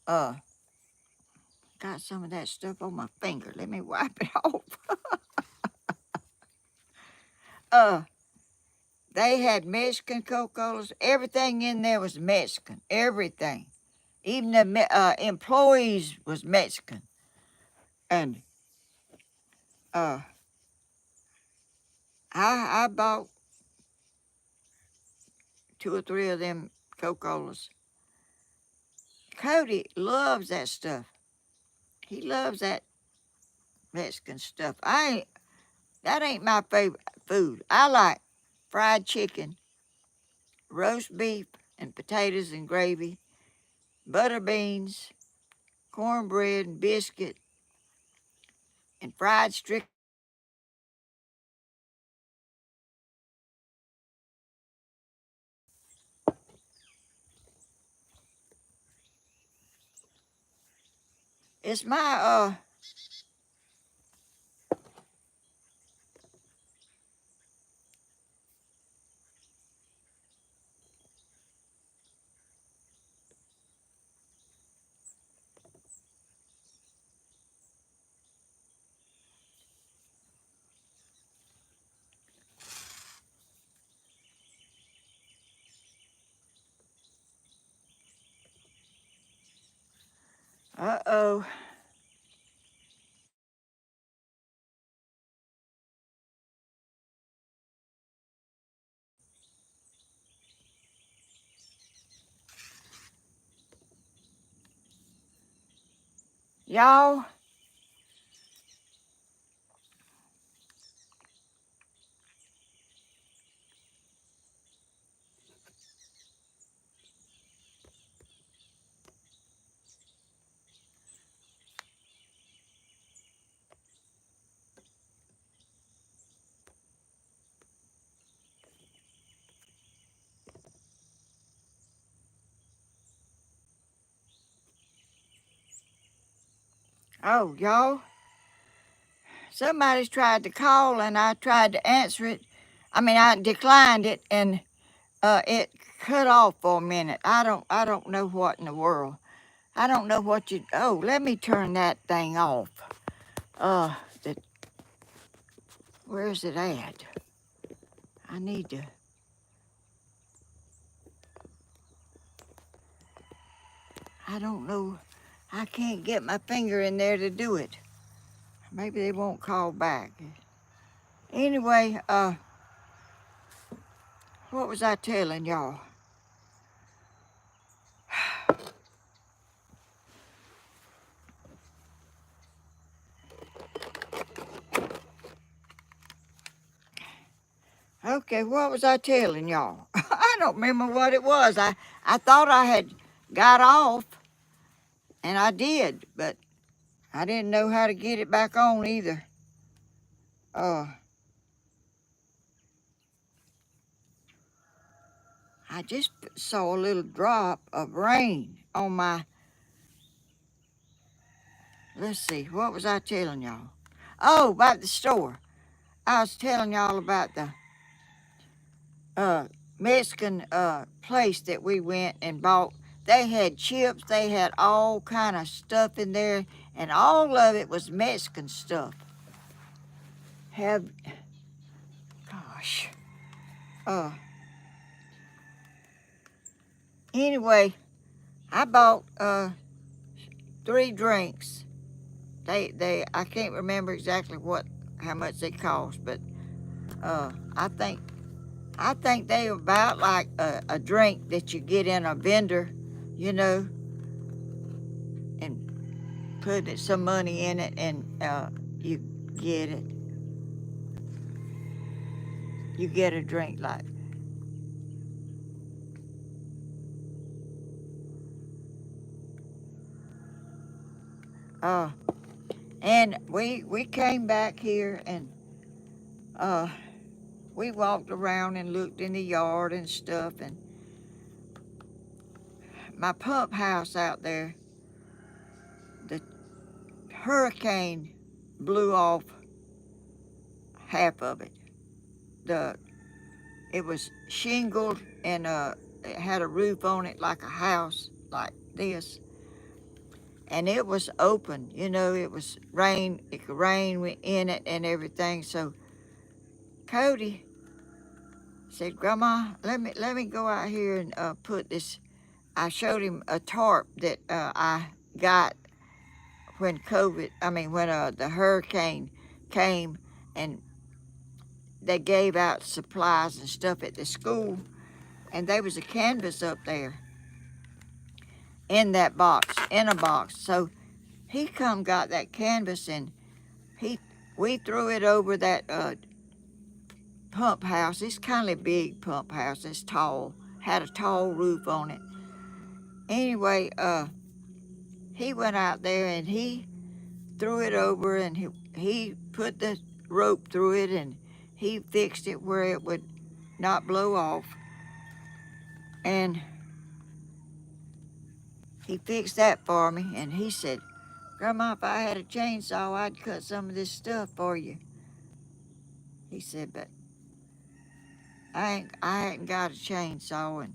Got some of that stuff on my finger. Let me wipe it off. They had Mexican Coca-Colas. Everything in there was Mexican. Everything. Even the employees was Mexican. And I bought 2 or 3 of them Coca-Colas. Cody loves that stuff. He loves that Mexican stuff. That ain't my favorite food. I like fried chicken, roast beef, and potatoes and gravy, butter beans, cornbread and biscuit, and fried strick. It's my Uh-oh. Y'all, oh, y'all, somebody's tried to call and I tried to answer it. I mean, I declined it and it cut off for a minute. I don't know what in the world. I don't know what you, oh, let me turn that thing off. Uh, the, where's it at? I need to, I don't know. I can't get my finger in there to do it. Maybe they won't call back. Anyway, what was I telling y'all? Okay, what was I telling y'all? I don't remember what it was. I thought I had got off, and I did, but I didn't know how to get it back on either. Uh, I just saw a little drop of rain on my, let's see, what was I telling y'all? Oh, about the store. I was telling y'all about the uh, Mexican place that we went and bought. They had chips, they had all kind of stuff in there, and all of it was Mexican stuff. Have, gosh. Uh, anyway, I bought 3 drinks. I can't remember exactly how much they cost, but uh, I think they were about like a drink that you get in a vendor, you know, and put some money in it, and you get it. You get a drink like. Uh, and we came back here and uh, we walked around and looked in the yard and stuff. And my pump house out there, the hurricane blew off half of it. The It was shingled and it had a roof on it like a house like this, and it was open. You know, it was rain. It could rain in it and everything. So Cody said, "Grandma, let me go out here and put this." I showed him a tarp that I got when the hurricane came, and they gave out supplies and stuff at the school, and there was a canvas up there in that box, in a box. So he come got that canvas and we threw it over that pump house. It's kind of a big pump house. It's tall, had a tall roof on it. Anyway, he went out there and he threw it over, and he put the rope through it, and he fixed it where it would not blow off. And he fixed that for me, and he said, Grandma, if I had a chainsaw, I'd cut some of this stuff for you. He said, but I ain't got a chainsaw. And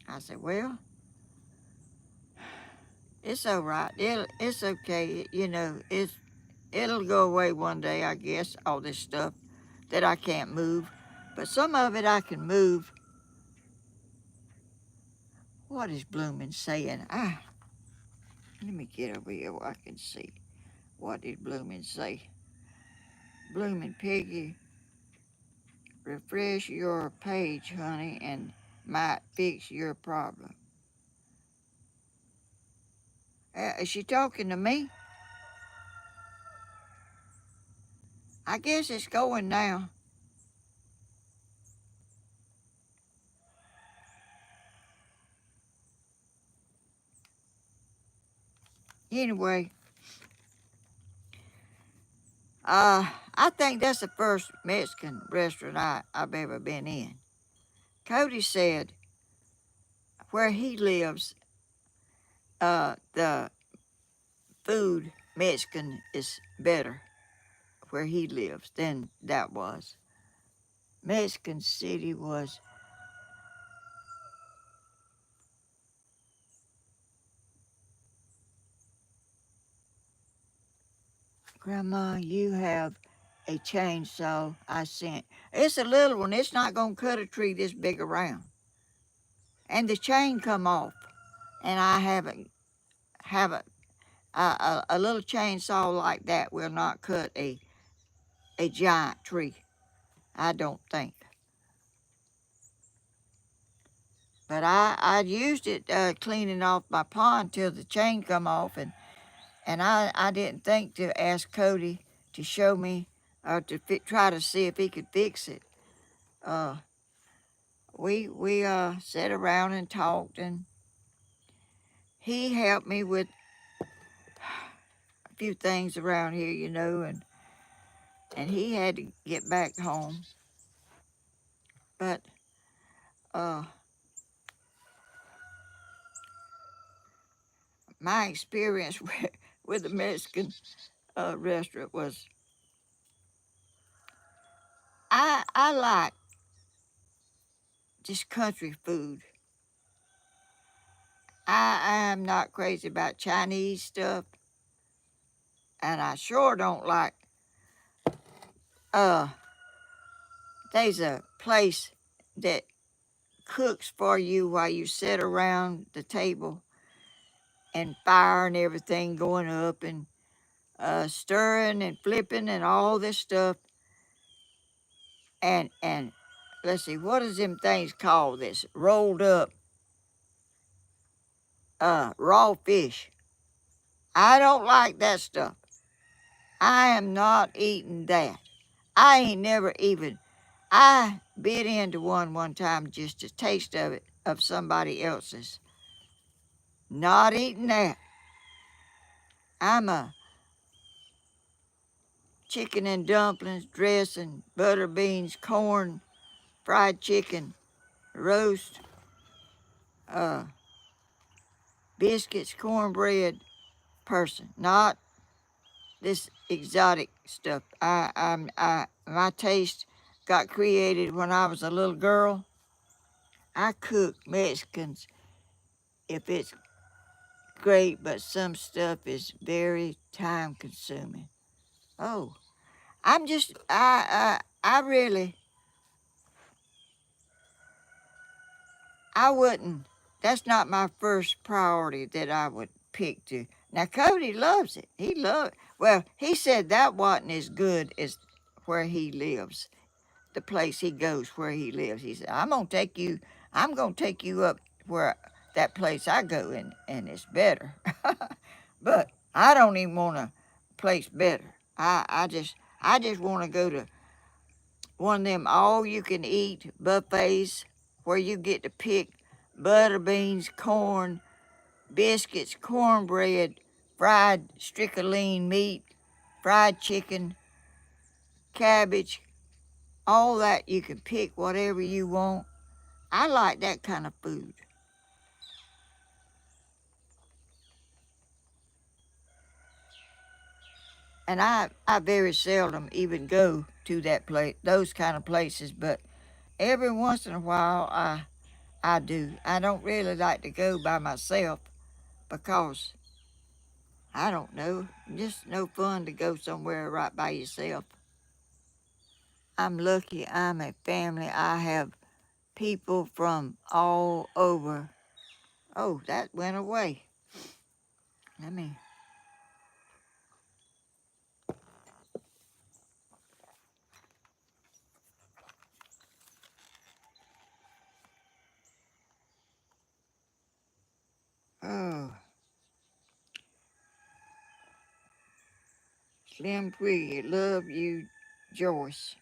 I said, well, it's all right. It's okay. You know, it'll go away one day, I guess, all this stuff that I can't move. But some of it I can move. What is Bloomin' saying? Let me get over here where I can see. What did Bloomin' say? Bloomin' Piggy, refresh your page, honey, and might fix your problem. Is she talking to me? I guess it's going now. Anyway, I think that's the first Mexican restaurant I've ever been in. Cody said where he lives, the food Mexican is better where he lives than that was. Mexican City was. Grandma, you have a chainsaw I sent. It's a little one. It's not going to cut a tree this big around. And the chain come off. And I haven't a little chainsaw like that will not cut a giant tree. I don't think. But I used it cleaning off my pond till the chain come off, and I didn't think to ask Cody to show me or to try to see if he could fix it. Uh, we sat around and talked, and he helped me with a few things around here, you know, and he had to get back home. But uh, my experience with the Mexican restaurant was I like just country food. I am not crazy about Chinese stuff, and I sure don't like. Uh, there's a place that cooks for you while you sit around the table, and fire and everything going up, and stirring and flipping and all this stuff, and let's see, what is them things called? This rolled up raw fish. I don't like that stuff. I am not eating that. I ain't never even. I bit into one time just to taste of it, of somebody else's. Not eating that. I'm a chicken and dumplings, dressing, butter beans, corn, fried chicken, roast, uh, biscuits, cornbread person. Not this exotic stuff. My taste got created when I was a little girl. I cook Mexicans if it's great, but some stuff is very time consuming. Oh, I really, I wouldn't, that's not my first priority that I would pick to. Now, Cody loves it. Well, he said that wasn't as good as where he lives, the place he goes where he lives. He said, I'm going to take you up where that place I go in, and it's better. But I don't even want a place better. I just want to go to one of them all you can eat buffets where you get to pick butter beans, corn, biscuits, cornbread, fried strickling meat, fried chicken, cabbage, all that you can pick whatever you want. I like that kind of food. And I very seldom even go to that place, those kind of places, but every once in a while I do. I don't really like to go by myself because I don't know, just no fun to go somewhere right by yourself. I'm lucky I'm a family. I have people from all over. Oh, that went away. Let me. Oh, Slim Twiggy, love you, Joyce.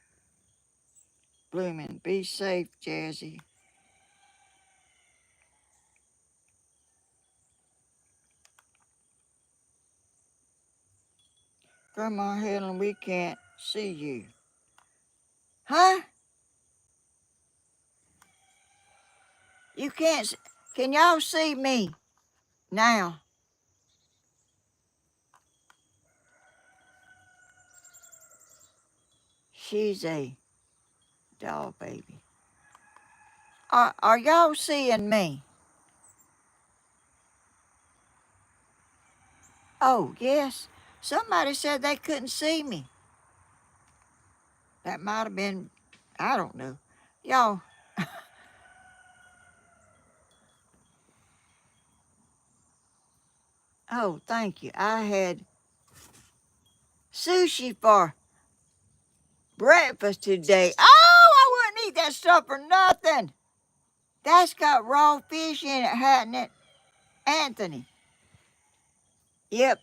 Blooming, be safe, Jazzy. Grandma Helen, we can't see you. Huh? You can't. Can y'all see me now? She's a doll baby. Are y'all seeing me? Oh, yes. Somebody said they couldn't see me. That might have been, I don't know. Y'all, oh, thank you. I had sushi for breakfast today. Oh, I wouldn't eat that stuff for nothing. That's got raw fish in it, hadn't it, Anthony? Yep,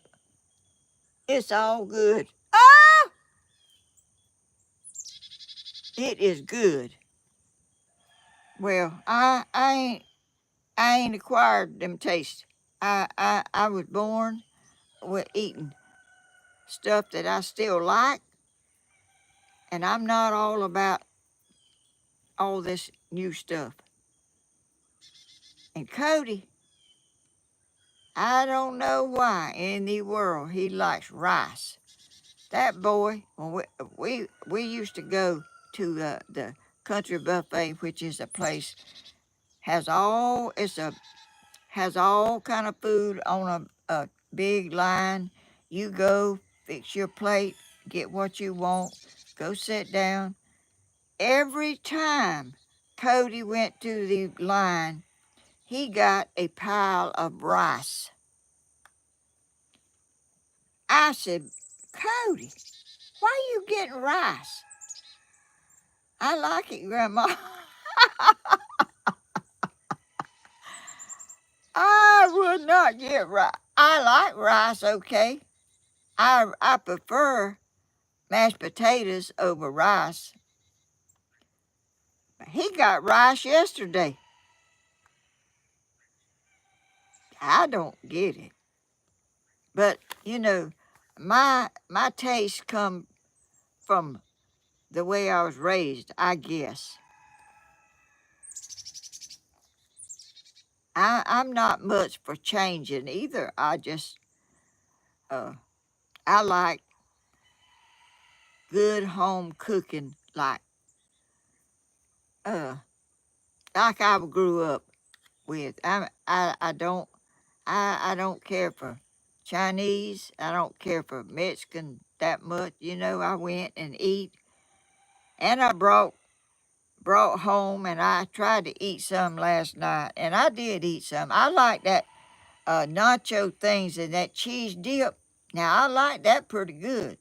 it's all good. Oh, it is good. Well, I ain't acquired them tastes. I was born with eating stuff that I still like, and I'm not all about all this new stuff. And Cody, I don't know why in the world he likes rice. That boy, when we used to go to the country buffet, which is a place has all kind of food on a big line. You go fix your plate, get what you want, go sit down. Every time Cody went to the line, he got a pile of rice. I said, Cody, why are you getting rice? I like it, Grandma. I would not get rice. I like rice, okay. I prefer mashed potatoes over rice. He got rice yesterday. I don't get it. But my taste come from the way I was raised, I guess. I'm not much for changing either. Uh I like good home cooking uh like I grew up with. I don't care for Chinese. I don't care for Mexican that much. I went and eat, and I brought home, and I tried to eat some last night, and I did eat some. I like that nacho things and that cheese dip. Now I like that pretty good.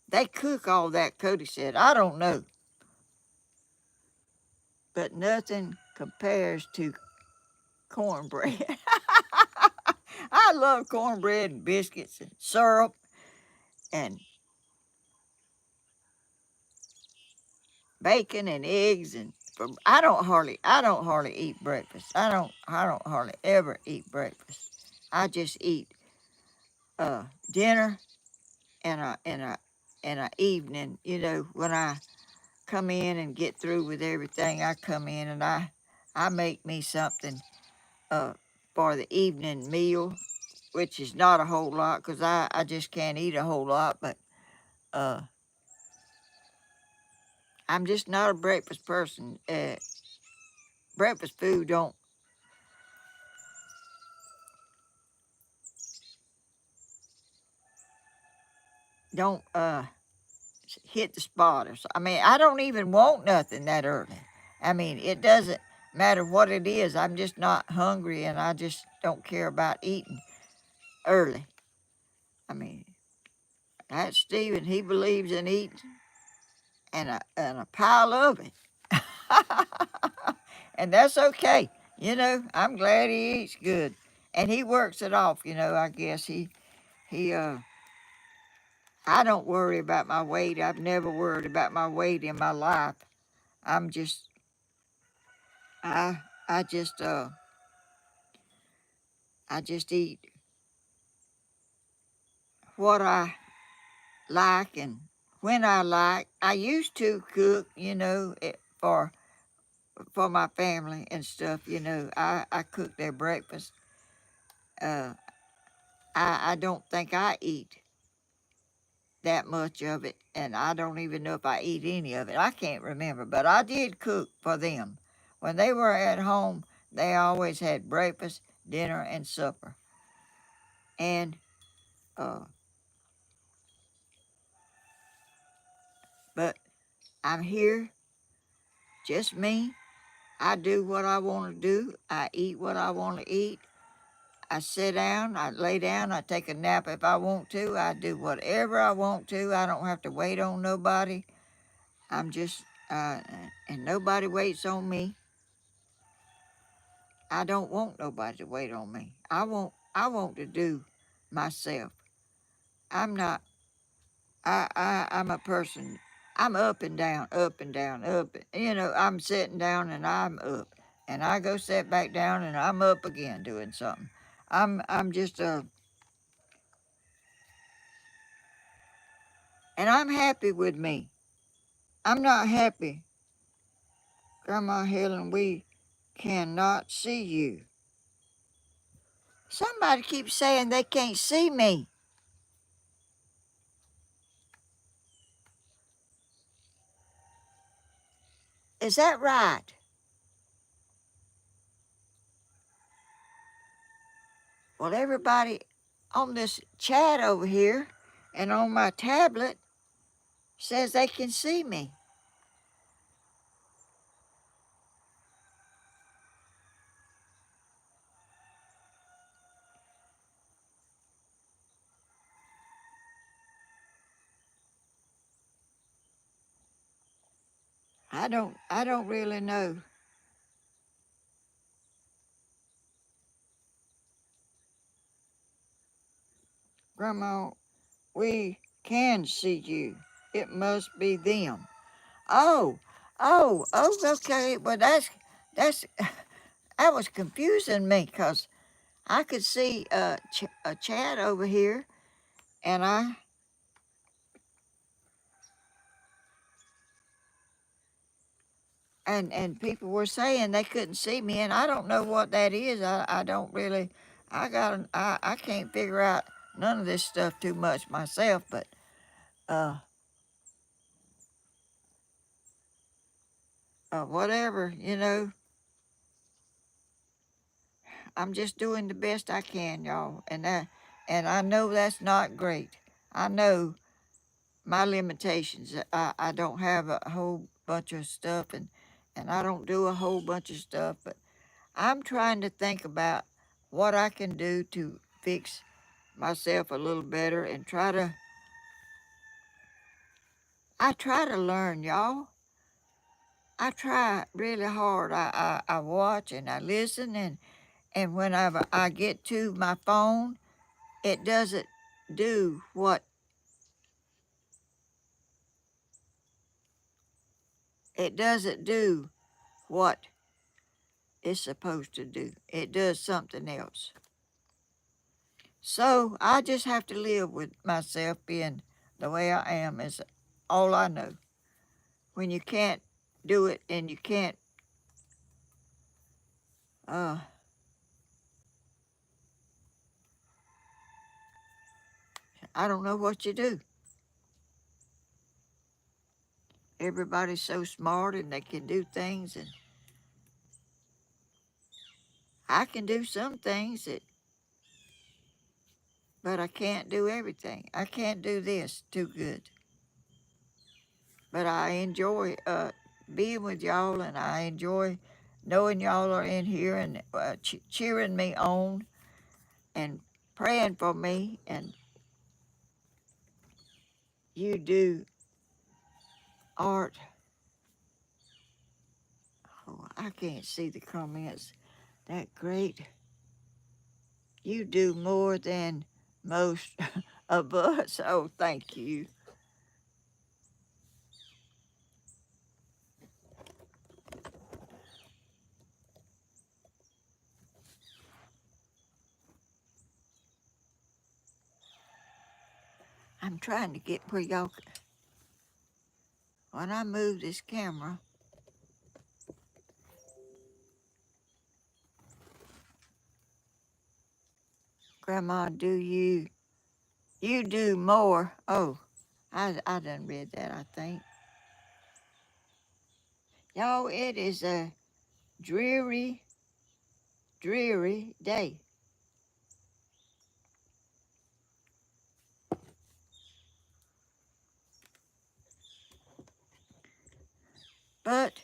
They cook all that, Cody said. I don't know, but nothing compares to cornbread. I love cornbread and biscuits and syrup and bacon and eggs and I don't hardly eat breakfast. I don't hardly ever eat breakfast. I just eat dinner and a evening. When I come in and get through with everything, I come in and I make me something uh for the evening meal. which is not a whole lot because I just can't eat a whole lot, but uh, I'm just not a breakfast person. Breakfast food don't hit the spot. I mean, I don't even want nothing that early. I mean, it doesn't matter what it is. I'm just not hungry, and I just don't care about eating early. I mean, that's Stephen. He believes in eating and a pile of it. And that's okay. I'm glad he eats good. And he works it off, I guess he I don't worry about my weight. I've never worried about my weight in my life. I'm just I I just I just eat what I like and when I like. I used to cook, for my family and stuff, I cook their breakfast. Uh I don't think I eat that much of it, and I don't even know if I eat any of it. I can't remember, but I did cook for them. When they were at home, they always had breakfast, dinner, and supper. And uh, but I'm here, just me. I do what I want to do. I eat what I want to eat. I sit down, I lay down, I take a nap if I want to. I do whatever I want to. I don't have to wait on nobody. I'm just, and nobody waits on me. I don't want nobody to wait on me. I want to do myself. I'm not I'm a person. I'm up and down, up and down, up. I'm sitting down and I'm up. And I go sit back down and I'm up again doing something. I'm just and I'm happy with me. I'm not happy. Grandma Helen, we cannot see you. Somebody keeps saying they can't see me. Is that right? Well, everybody on this chat over here and on my tablet says they can see me. I don't really know. Grandma, we can see you. It must be them. Oh, oh, okay. Well, that's that was confusing me because I could see a chat over here, and and people were saying they couldn't see me, and I don't know what that is. I don't really. I can't figure out none of this stuff too much myself, but uh, whatever, I'm just doing the best I can, y'all, and I know that's not great. I know my limitations. I don't have a whole bunch of stuff, and I don't do a whole bunch of stuff, but I'm trying to think about what I can do to fix myself a little better and I try to learn, y'all. I try really hard. I watch and I listen, and whenever I get to my phone, it doesn't do what it doesn't do what it's supposed to do. It does something else. So I just have to live with myself being the way I am is all I know. When you can't do it and you can't uh I don't know what you do. Everybody's so smart and they can do things, and I can do some things but I can't do everything. I can't do this too good. But I enjoy being with y'all, and I enjoy knowing y'all are in here and cheering me on and praying for me. And you do art. Oh, I can't see the comments that great. You do more than most of us. Oh, thank you. I'm trying to get where y'all, when I move this camera, Grandma, you do more. Oh, I done read that, I think. Y'all, it is a dreary, dreary day. But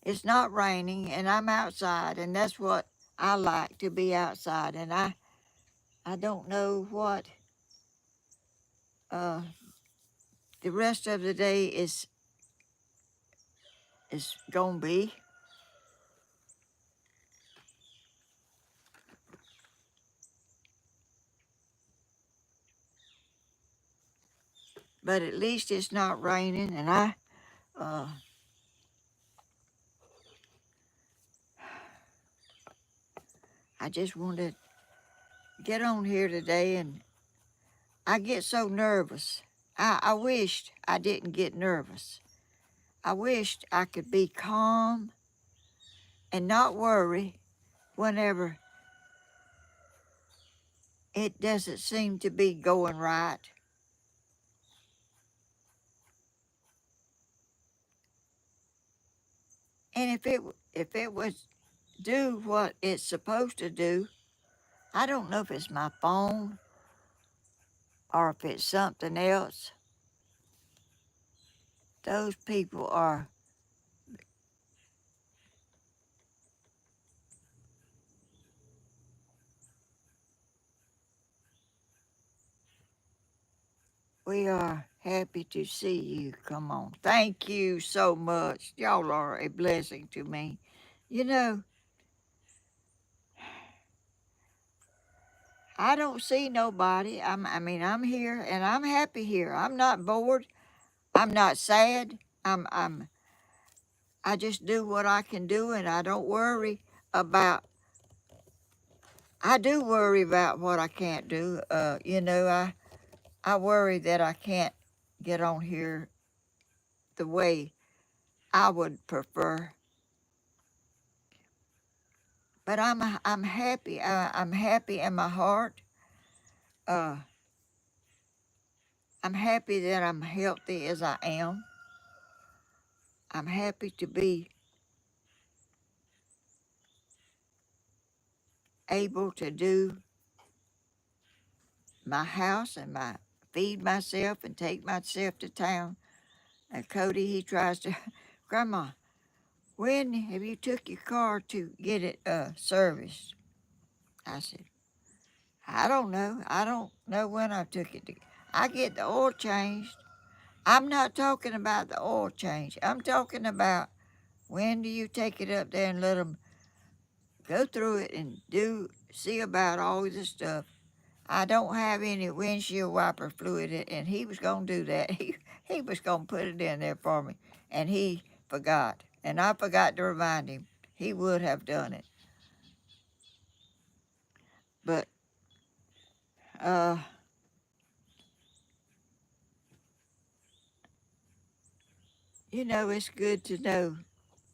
it's not raining, and I'm outside, and that's what I like, to be outside. And I don't know what uh, the rest of the day is gonna be. But at least it's not raining, and uh, I just wanted to get on here today, and I get so nervous. I wished I didn't get nervous. I wished I could be calm and not worry whenever it doesn't seem to be going right. And if it was do what it's supposed to do, I don't know if it's my phone or if it's something else. Those people are, we are happy to see you. Come on. Thank you so much. Y'all are a blessing to me. You know, I don't see nobody. I'm here and I'm happy here. I'm not bored. I'm not sad. I just do what I can do, and I don't worry about. I do worry about what I can't do. I worry that I can't get on here the way I would prefer. But I'm happy. I'm happy in my heart. Uh, I'm happy that I'm healthy as I am. I'm happy to be able to do my house and my feed myself and take myself to town. And Cody, he tries to, Grandma, when have you took your car to get it serviced? I said, I don't know. I don't know when I took it. I get the oil changed. I'm not talking about the oil change. I'm talking about when do you take it up there and let them go through it and see about all the stuff. I don't have any windshield wiper fluid, and he was going to do that. He was going to put it in there for me, and he forgot. And I forgot to remind him. He would have done it. But, uh, it's good to know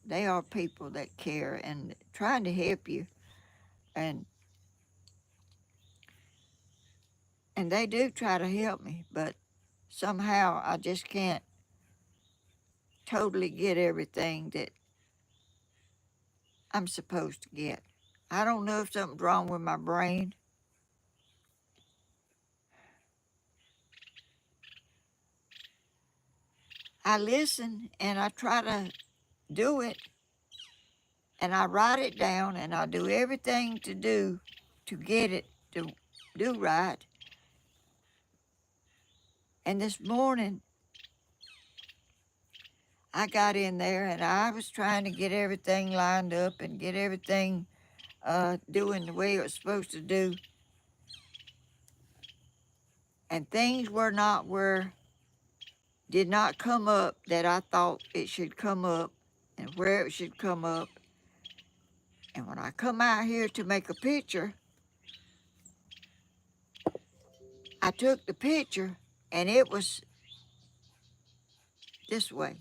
they are people that care and trying to help you. And And they do try to help me, but somehow I just can't totally get everything that I'm supposed to get. I don't know if something's wrong with my brain. I listen and I try to do it and I write it down and I do everything to do to get it to do right. And this morning I got in there and I was trying to get everything lined up and get everything doing the way it was supposed to do. And things were not where did not come up that I thought it should come up and where it should come up. And when I come out here to make a picture, I took the picture and it was this way.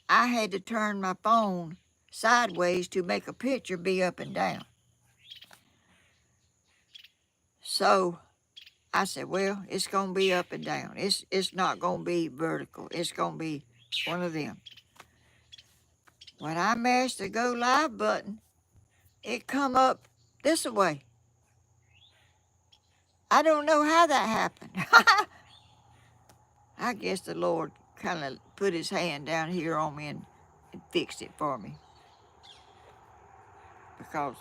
I had to turn my phone sideways to make a picture be up and down. So I said, well, it's going to be up and down. It's not going to be vertical. It's going to be one of them. When I mashed the go live button, it come up this way. I don't know how that happened. I guess the Lord kind of put his hand down here on me and fixed it for me. Because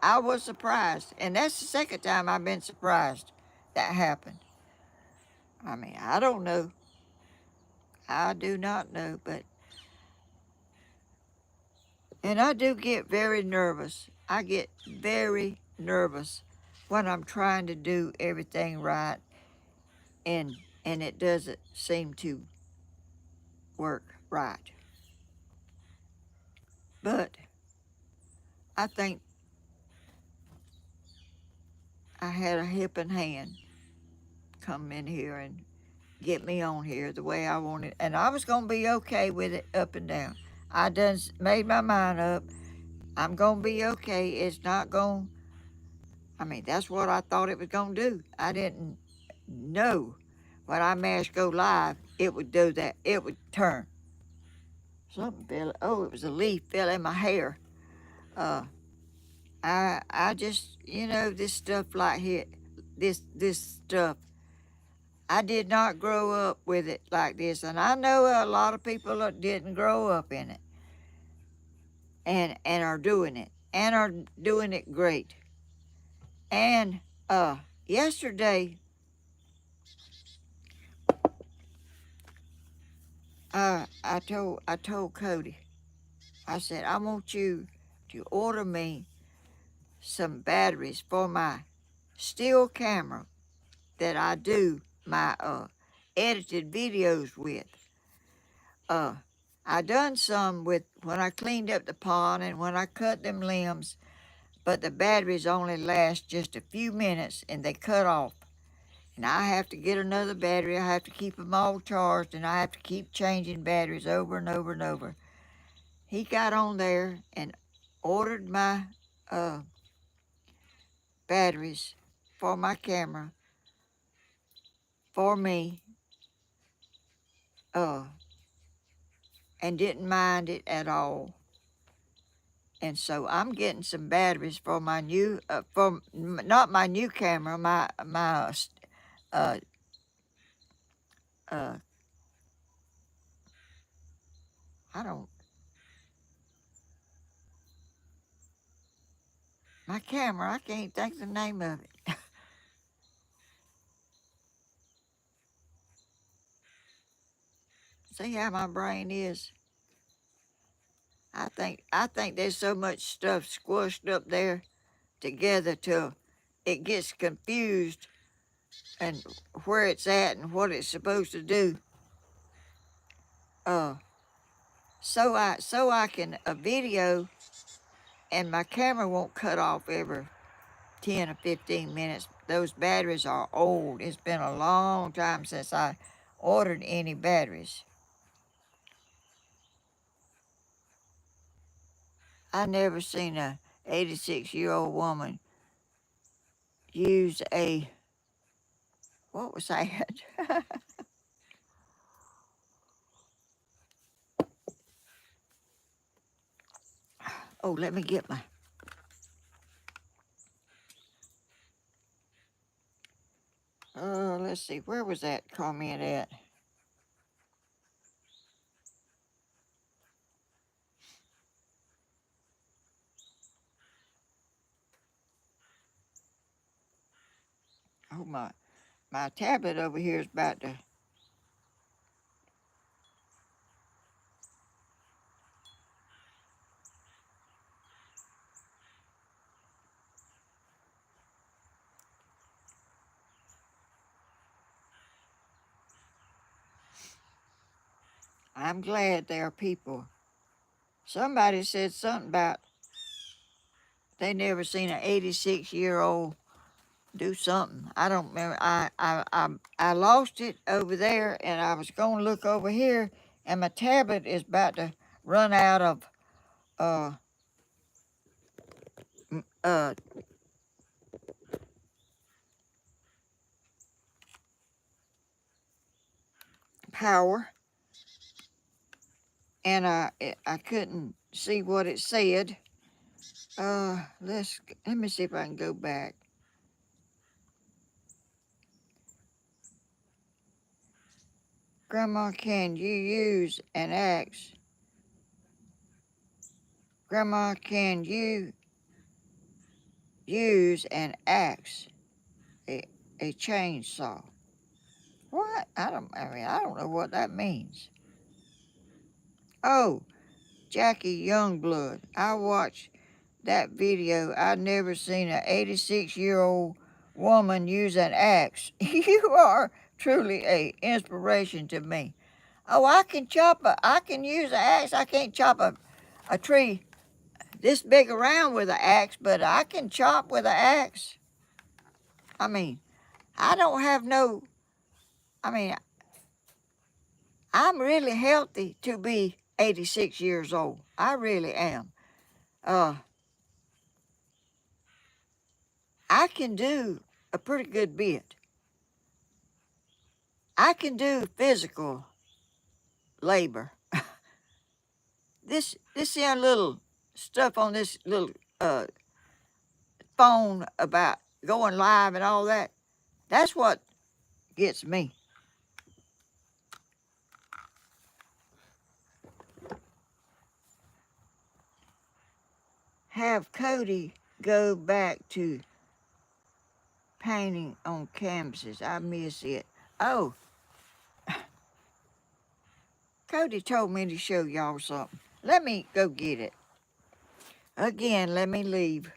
I was surprised. And that's the second time I've been surprised that happened. I mean, I don't know. I do not know, but... And I do get very nervous. I get very nervous when I'm trying to do everything right and it doesn't seem to work right. But I think I had a helping hand come in here and get me on here the way I wanted. And I was going to be okay with it up and down. I done made my mind up. I'm going to be okay. It's not going... I mean, that's what I thought it was going to do. I didn't know when I mashed go live, it would do that. It would turn. Something fell. Oh, it was a leaf fell in my hair. I just, this stuff like here, this stuff, I did not grow up with it like this. And I know a lot of people that didn't grow up in it and are doing it and are doing it great. And yesterday, I told Cody, I said, I want you to order me some batteries for my still camera that I do my edited videos with. I done some with when I cleaned up the pond and when I cut them limbs, but the batteries only last just a few minutes and they cut off. And I have to get another battery. I have to keep them all charged and I have to keep changing batteries over and over and over. He got on there and ordered my batteries for my camera for me and didn't mind it at all. And so I'm getting some batteries for my new, not my new camera, my uh, I don't, my camera, I can't think the name of it. See how my brain is? I think there's so much stuff squished up there together till it gets confused and where it's at and what it's supposed to do. So I can a video and my camera won't cut off every 10 or 15 minutes. Those batteries are old. It's been a long time since I ordered any batteries. I never seen a 86-year-old woman use a, what was that? Oh, let me get my, let's see, where was that comment at? Oh, my tablet over here is about to, I'm glad there are people. Somebody said something about they never seen an 86-year-old do something. I don't remember. I lost it over there, and I was going to look over here, and my tablet is about to run out of uh uh power, and I couldn't see what it said. Let me see if I can go back. Grandma, can you use an axe? Grandma, can you use an axe, a, a chainsaw? What? I don't know what that means. Oh, Jackie Youngblood. I watched that video. I'd never seen an 86-year-old woman use an axe. You are truly a inspiration to me. Oh, I can use an axe. I can't chop a tree this big around with an axe, but I can chop with an axe. I mean, I don't have no, I mean, I'm really healthy to be 86 years old. I really am. Uh, I can do a pretty good bit. I can do physical labor. This young little stuff on this little uh, phone about going live and all that, that's what gets me. Have Cody go back to painting on canvases. I miss it. Oh, Cody told me to show y'all something. Let me go get it. Again, let me leave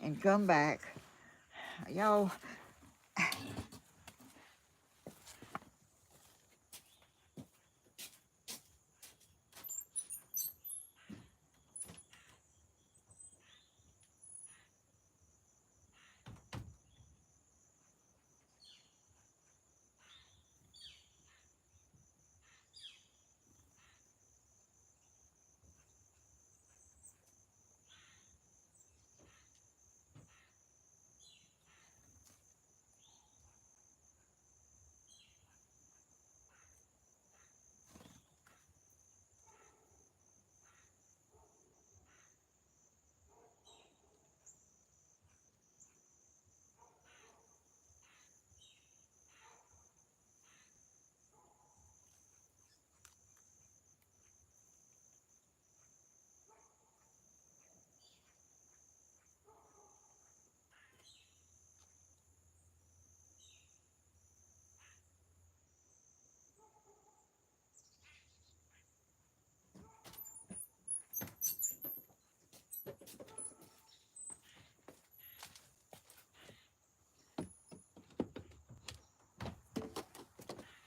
and come back. Y'all,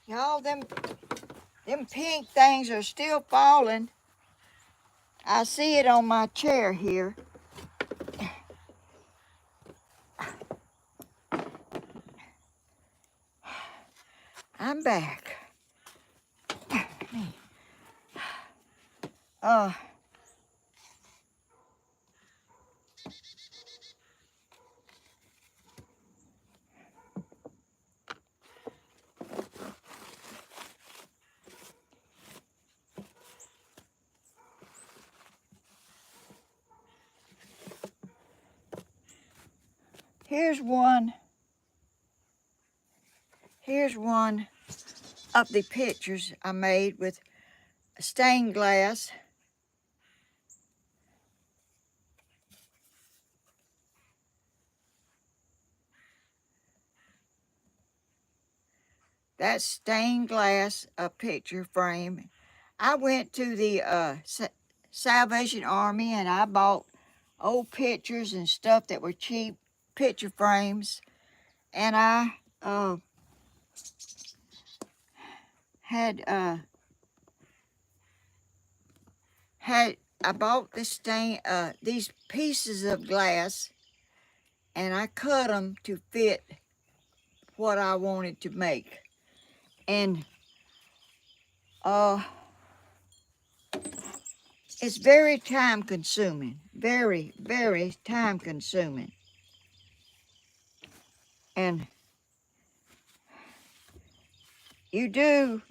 y'all, them pink things are still falling. I see it on my chair here. I'm back. Uh, Here's one of the pictures I made with stained glass. That's stained glass picture frame. I went to the Salvation Army and I bought old pictures and stuff that were cheap picture frames, and I had I bought these pieces of glass, and I cut them to fit what I wanted to make. And it's very time consuming, very, very time consuming. And you do,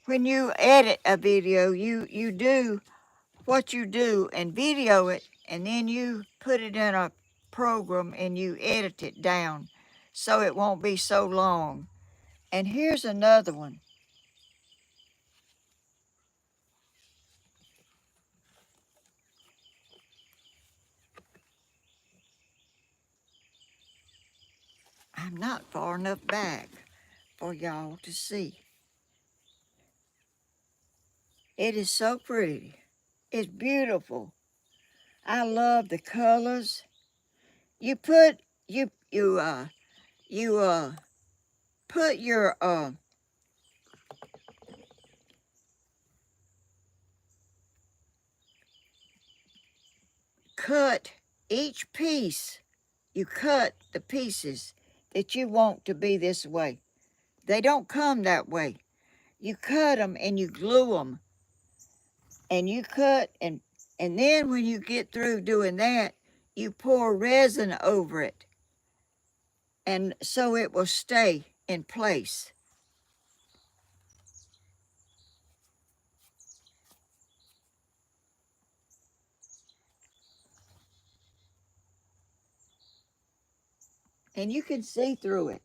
when you edit a video, you do what you do and video it, and then you put it in a program and you edit it down so it won't be so long. And here's another one. I'm not far enough back for y'all to see. It is so pretty. It's beautiful. I love the colors. You put you put your cut each piece. You cut the pieces that you want to be this way. They don't come that way. You cut them and you glue them, and you cut, and then when you get through doing that, you pour resin over it, and so it will stay in place. And you can see through it.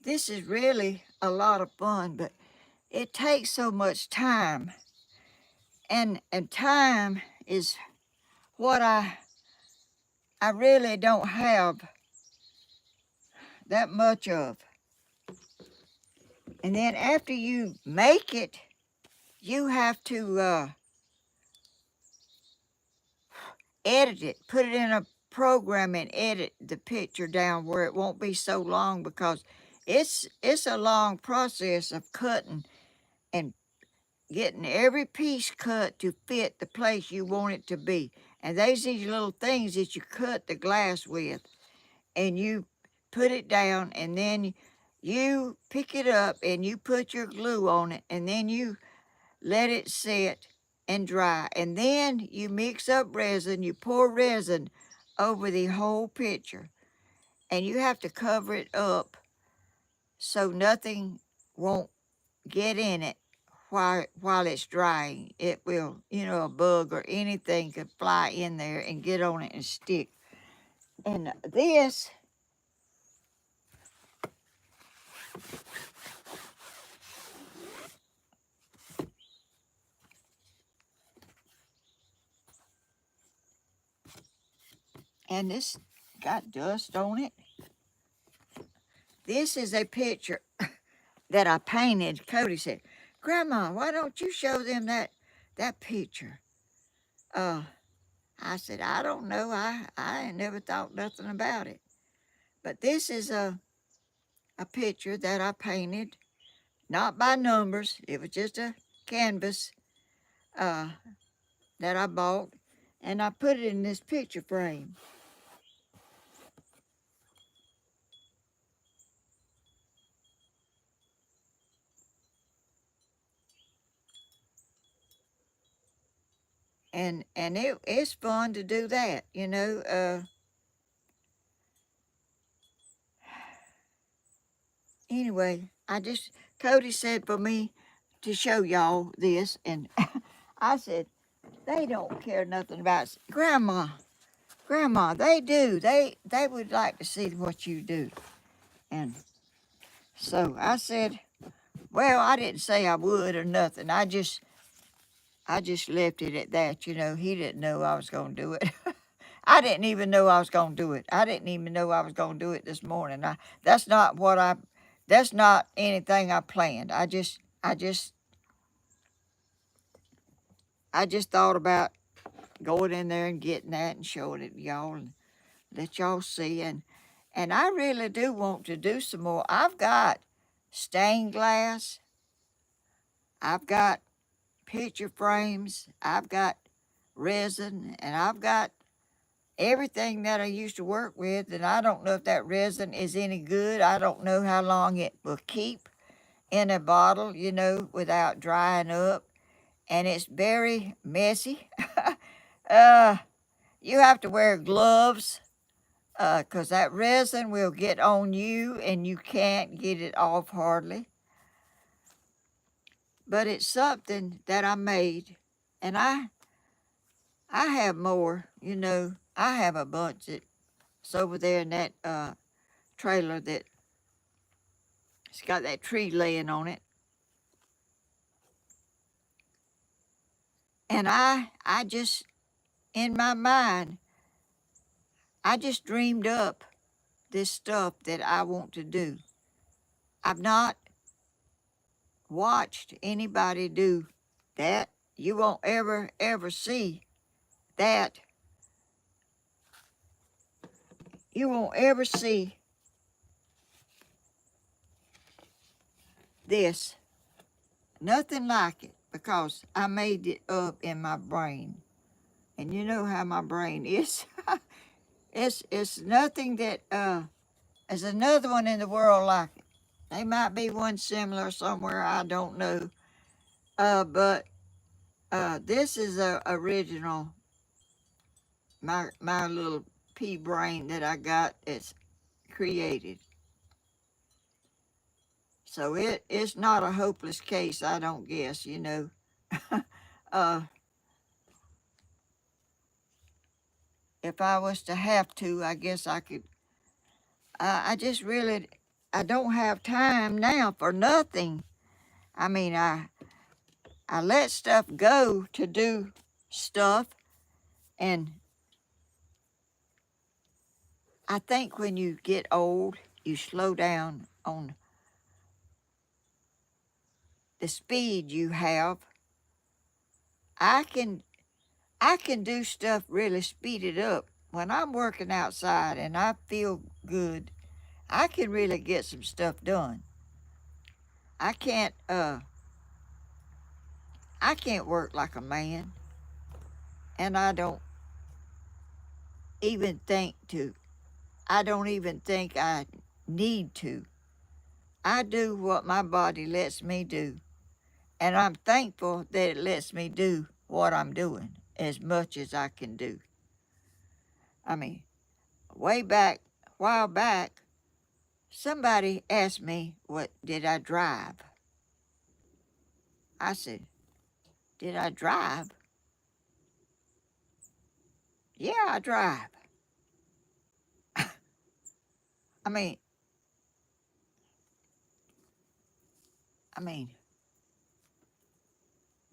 This is really a lot of fun, but it takes so much time. And time is what I really don't have that much of. And then after you make it, you have to edit it, put it in a program and edit the picture down where it won't be so long, because it's a long process of cutting and getting every piece cut to fit the place you want it to be. And there's these little things that you cut the glass with, and you put it down, and then you pick it up and you put your glue on it, and then you let it sit and dry, and then you mix up resin. You pour resin over the whole picture, and you have to cover it up so nothing won't get in it while it's drying. It will, a bug or anything could fly in there and get on it and stick. And this got dust on it. This is a picture that I painted. Cody said, "Grandma, why don't you show them that picture?" I said, "I don't know. I ain't never thought nothing about it." But this is a picture that I painted, not by numbers. It was just a canvas uh, that I bought, and I put it in this picture frame. And it's fun to do that, Anyway, Cody said for me to show y'all this, and I said, They don't care nothing about Grandma. Grandma, they do. They would like to see what you do. And so I said, well, I didn't say I would or nothing. I just left it at that. You know, he didn't know I was going to do it. I didn't even know I was going to do it. I didn't even know I was going to do it this morning. That's not what I, that's not anything I planned. I just thought about going in there and getting that and showing it to y'all and let y'all see. And I really do want to do some more. I've got stained glass. I've got picture frames. I've got resin, and I've got everything that I used to work with, and I don't know if that resin is any good. I don't know how long it will keep in a bottle, you know, without drying up, and it's very messy. uh, you have to wear gloves because that resin will get on you and you can't get it off hardly. But it's something that I made, and I have more, you know. I have a bunch that's over there in that trailer that it's got that tree laying on it. And I just, in my mind, I just dreamed up this stuff that I want to do. I've not watched anybody do that. You won't ever see that. You won't ever see this. Nothing like it because I made it up in my brain. And you know how my brain is. It's nothing that there's another one in the world like it. There might be one similar somewhere, I don't know. But this is a original, my little pea brain that I got. It's created. So it's not a hopeless case, I don't guess, you know. uh, if I was to have to, I guess I could. I just really, I don't have time now for nothing. I mean, I let stuff go to do stuff, and I think when you get old, you slow down on the speed you have. I can I can do stuff really speeded up. When I'm working outside and I feel good, I can really get some stuff done. I can't uh I can't work like a man, and I don't even think to. I don't even think I need to. I do what my body lets me do, and I'm thankful that it lets me do what I'm doing as much as I can do. I mean, way back, a while back, somebody asked me what did I drive. I said, did I drive? Yeah, I drive. I mean, I mean,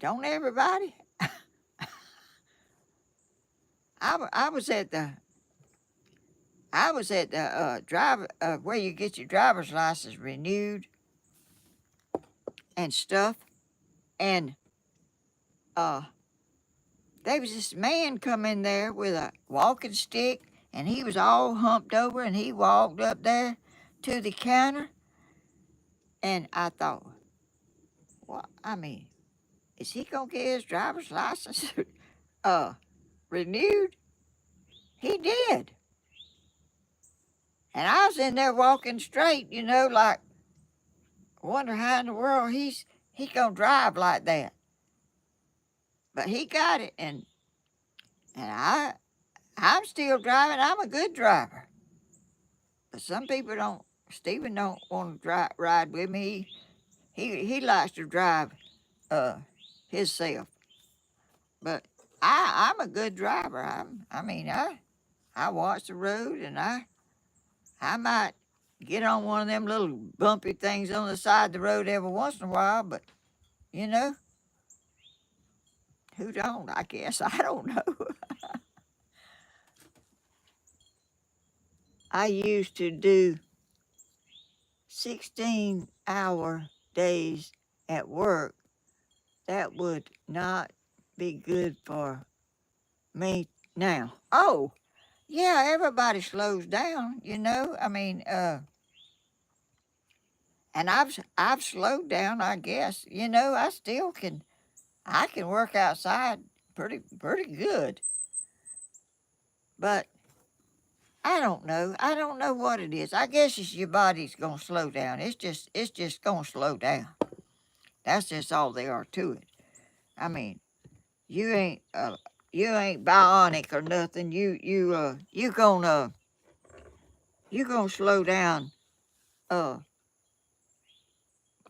don't everybody? I was at the driver where you get your driver's license renewed and stuff, and uh, there was this man come in there with a walking stick, and he was all humped over, and he walked up there to the counter, and I thought, well, I mean, is he gonna get his driver's license renewed? He did, and I was in there walking straight, you know, like wonder how in the world he gonna drive like that. But he got it, and I'm still driving. I'm a good driver. But some people don't. Stephen don't want to ride with me. He likes to drive uh himself. But I'm a good driver. I watch the road, and I might get on one of them little bumpy things on the side of the road every once in a while, but you know, who don't? I guess I don't know. I used to do 16-hour days at work. That would not be good for me now. Oh, yeah, everybody slows down, you know. And I've slowed down, I guess. You know, I can work outside pretty good. But I don't know. I don't know what it is. I guess it's your body's gonna slow down. It's just gonna slow down. That's just all there are to it. I mean, you ain't uh you ain't bionic or nothing. You gonna slow down uh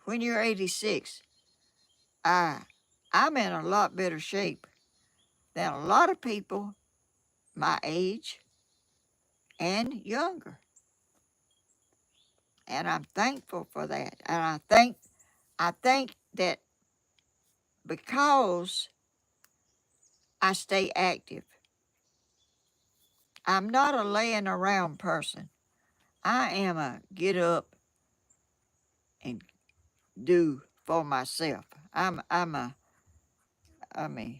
when you're 86. I I'm in a lot better shape than a lot of people my age and younger. And I'm thankful for that. And I think that because I stay active, I'm not a laying around person. I am a get up and do for myself. I'm a I mean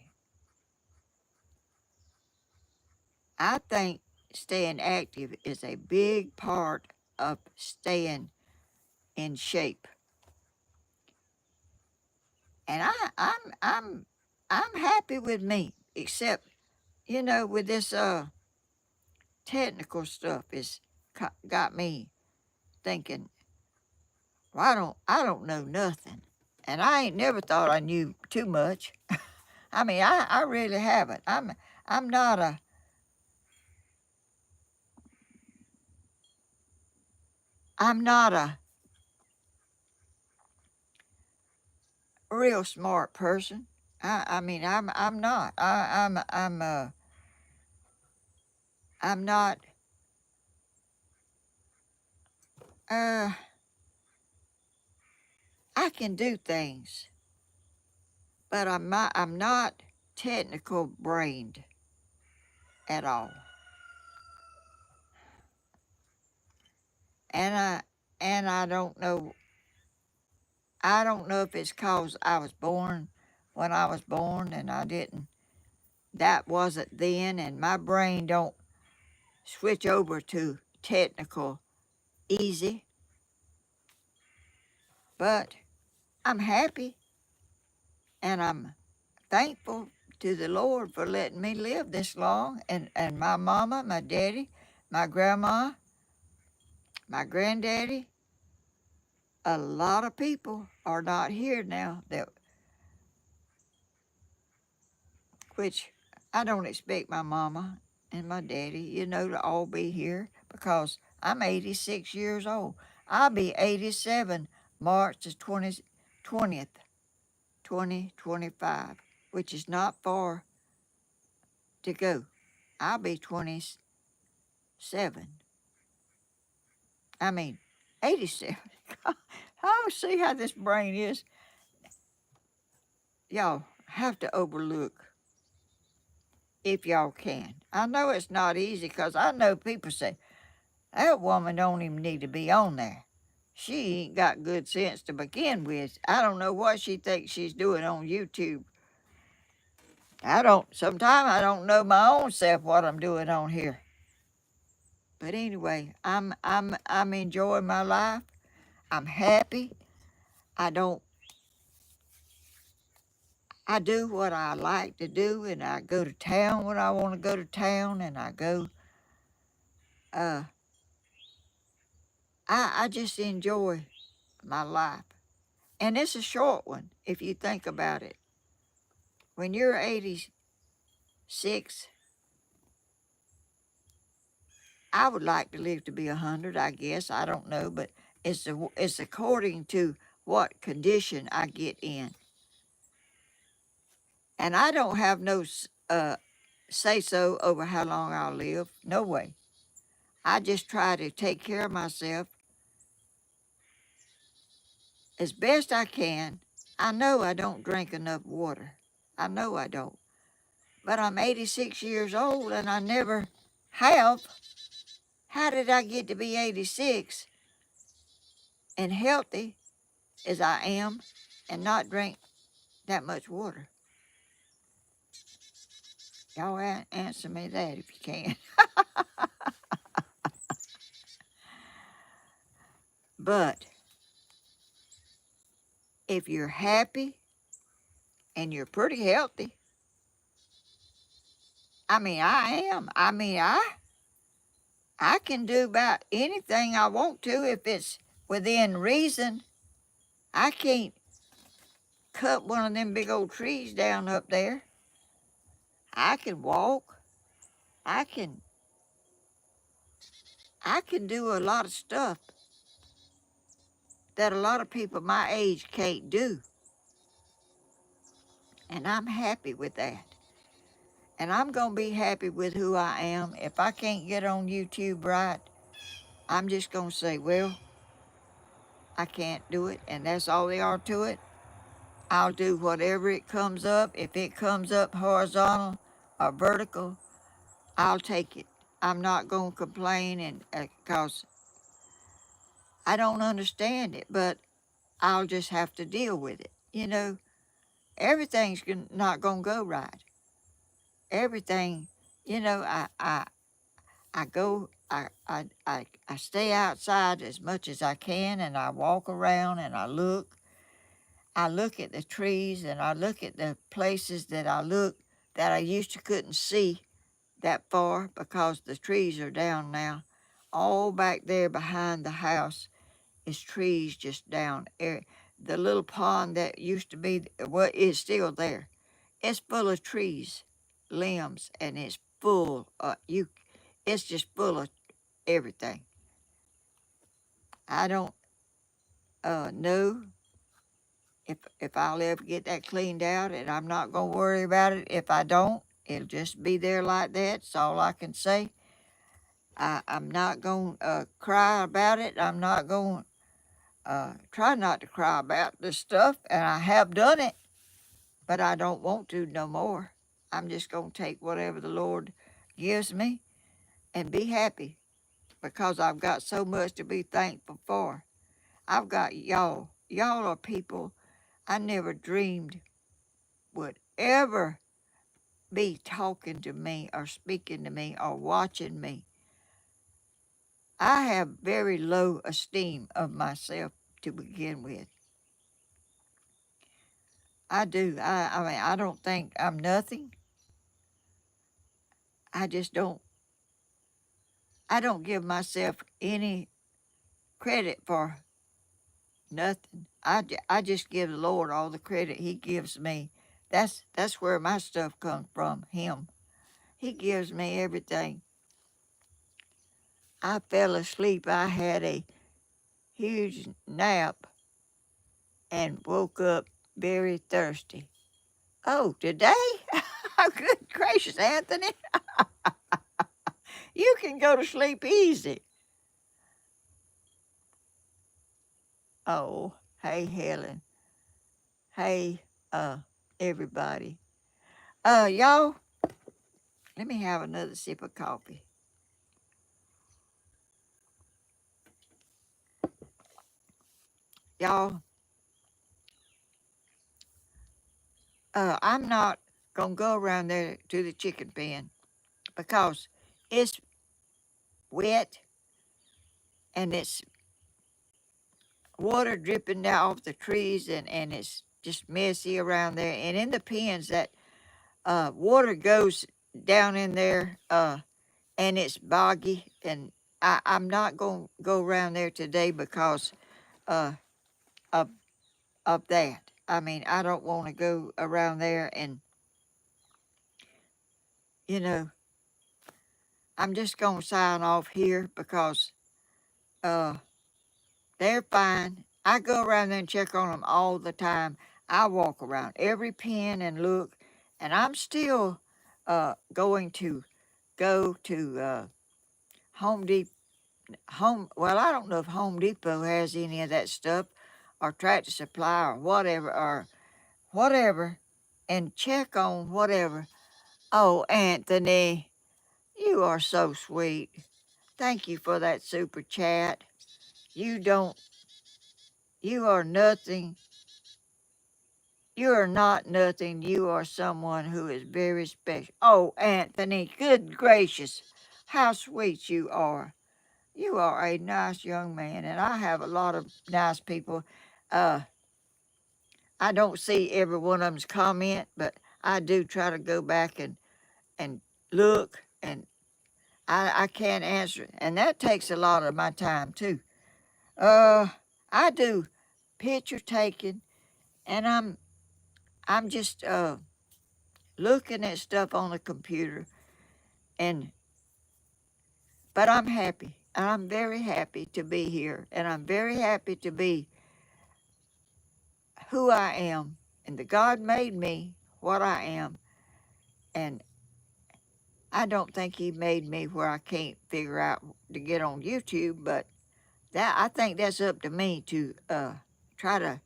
I think staying active is a big part of staying in shape. And I'm happy with me, except with this technical stuff is got me thinking, well, I don't know nothing, and I ain't never thought I knew too much. I really haven't. I'm not a I'm not a real smart person. I'm not. I'm not. Uh, I can do things, but I'm not technical brained at all. And I don't know. I don't know if it's cause I was born when I was born and I didn't. That wasn't then, and my brain don't switch over to technical easy. But I'm happy, and I'm thankful to the Lord for letting me live this long, and my mama, my daddy, my grandma, my granddaddy. A lot of people are not here now, that which I don't expect my mama and my daddy, to all be here because I'm 86 years old. I'll be 87 March the 20th, 2025, which is not far to go. I'll be 27. I mean, 87. I see how this brain is. Y'all have to overlook if y'all can. I know it's not easy because I know people say, that woman don't even need to be on there. She ain't got good sense to begin with. I don't know what she thinks she's doing on YouTube. Sometimes I don't know my own self what I'm doing on here. But anyway, I'm enjoying my life. I'm happy. I don't I do what I like to do, and I go to town when I want to go to town, and uh I just enjoy my life. And it's a short one if you think about it. When you're 86, I would like to live to be 100, I guess. I don't know, but it's according to what condition I get in. And I don't have no say so over how long I'll live. No way. I just try to take care of myself as best I can. I know I don't drink enough water. I know I don't. But I'm 86 years old and I never have. How did I get to be 86 and healthy as I am and not drink that much water? Y'all answer me that if you can. But if you're happy and you're pretty healthy, I am. I can do about anything I want to if it's within reason. I can't cut one of them big old trees down up there. I can walk. I can I can do a lot of stuff that a lot of people my age can't do. And I'm happy with that. And I'm going to be happy with who I am. If I can't get on YouTube right, I'm just going to say, well, I can't do it. And that's all there are to it. I'll do whatever it comes up. If it comes up horizontal or vertical, I'll take it. I'm not going to complain and because I don't understand it, but I'll just have to deal with it. Everything's not going to go right. Everything, I go, I stay outside as much as I can and I walk around and I look. I look at the trees and I look at the places that I used to couldn't see that far because the trees are down now. All back there behind the house is trees just down. The little pond that used to be, well, is still there. It's full of trees, limbs, and it's full of you. It's just full of everything. I don't know if I'll ever get that cleaned out, and I'm not gonna worry about it. If I don't, it'll just be there like that. That's all I can say. I'm not gonna cry about it. I'm not gonna try not to cry about this stuff, and I have done it, but I don't want to no more. I'm just gonna take whatever the Lord gives me and be happy because I've got so much to be thankful for. I've got y'all. Y'all are people I never dreamed would ever be talking to me or speaking to me or watching me. I have very low esteem of myself to begin with. I do. I don't think I'm nothing. I just don't. I don't give myself any credit for nothing. I just give the Lord all the credit He gives me. That's where my stuff comes from. Him. He gives me everything. I fell asleep. I had a huge nap and woke up very thirsty. Oh, today? Good gracious, Anthony. You can go to sleep easy. Oh, hey, Helen. Hey, everybody. Y'all, let me have another sip of coffee. Y'all, I'm not going to go around there to the chicken pen because it's wet and it's water dripping down off the trees and it's just messy around there. And in the pens, that water goes down in there and it's boggy. And I'm not going to go around there today because uh, of, of that. I don't want to go around there and, you know, I'm just going to sign off here because uh, they're fine. I go around there and check on them all the time. I walk around every pen and look, and I'm still going to go to Home Depot. Well, I don't know if Home Depot has any of that stuff, or Tractor Supply, or whatever, and check on whatever. Oh, Anthony, you are so sweet. Thank you for that super chat. You don't, you are nothing. You are not nothing. You are someone who is very special. Oh, Anthony, good gracious, how sweet you are. You are a nice young man, and I have a lot of nice people. Uh, I don't see every one of them's comment, but I do try to go back and look, and I can't answer it. And that takes a lot of my time too. Uh, I do picture taking, and I'm just looking at stuff on the computer, and but I'm happy. I'm very happy to be here, and I'm very happy to be who I am, and the God made me what I am, and I don't think He made me where I can't figure out to get on YouTube, but that I think that's up to me to try to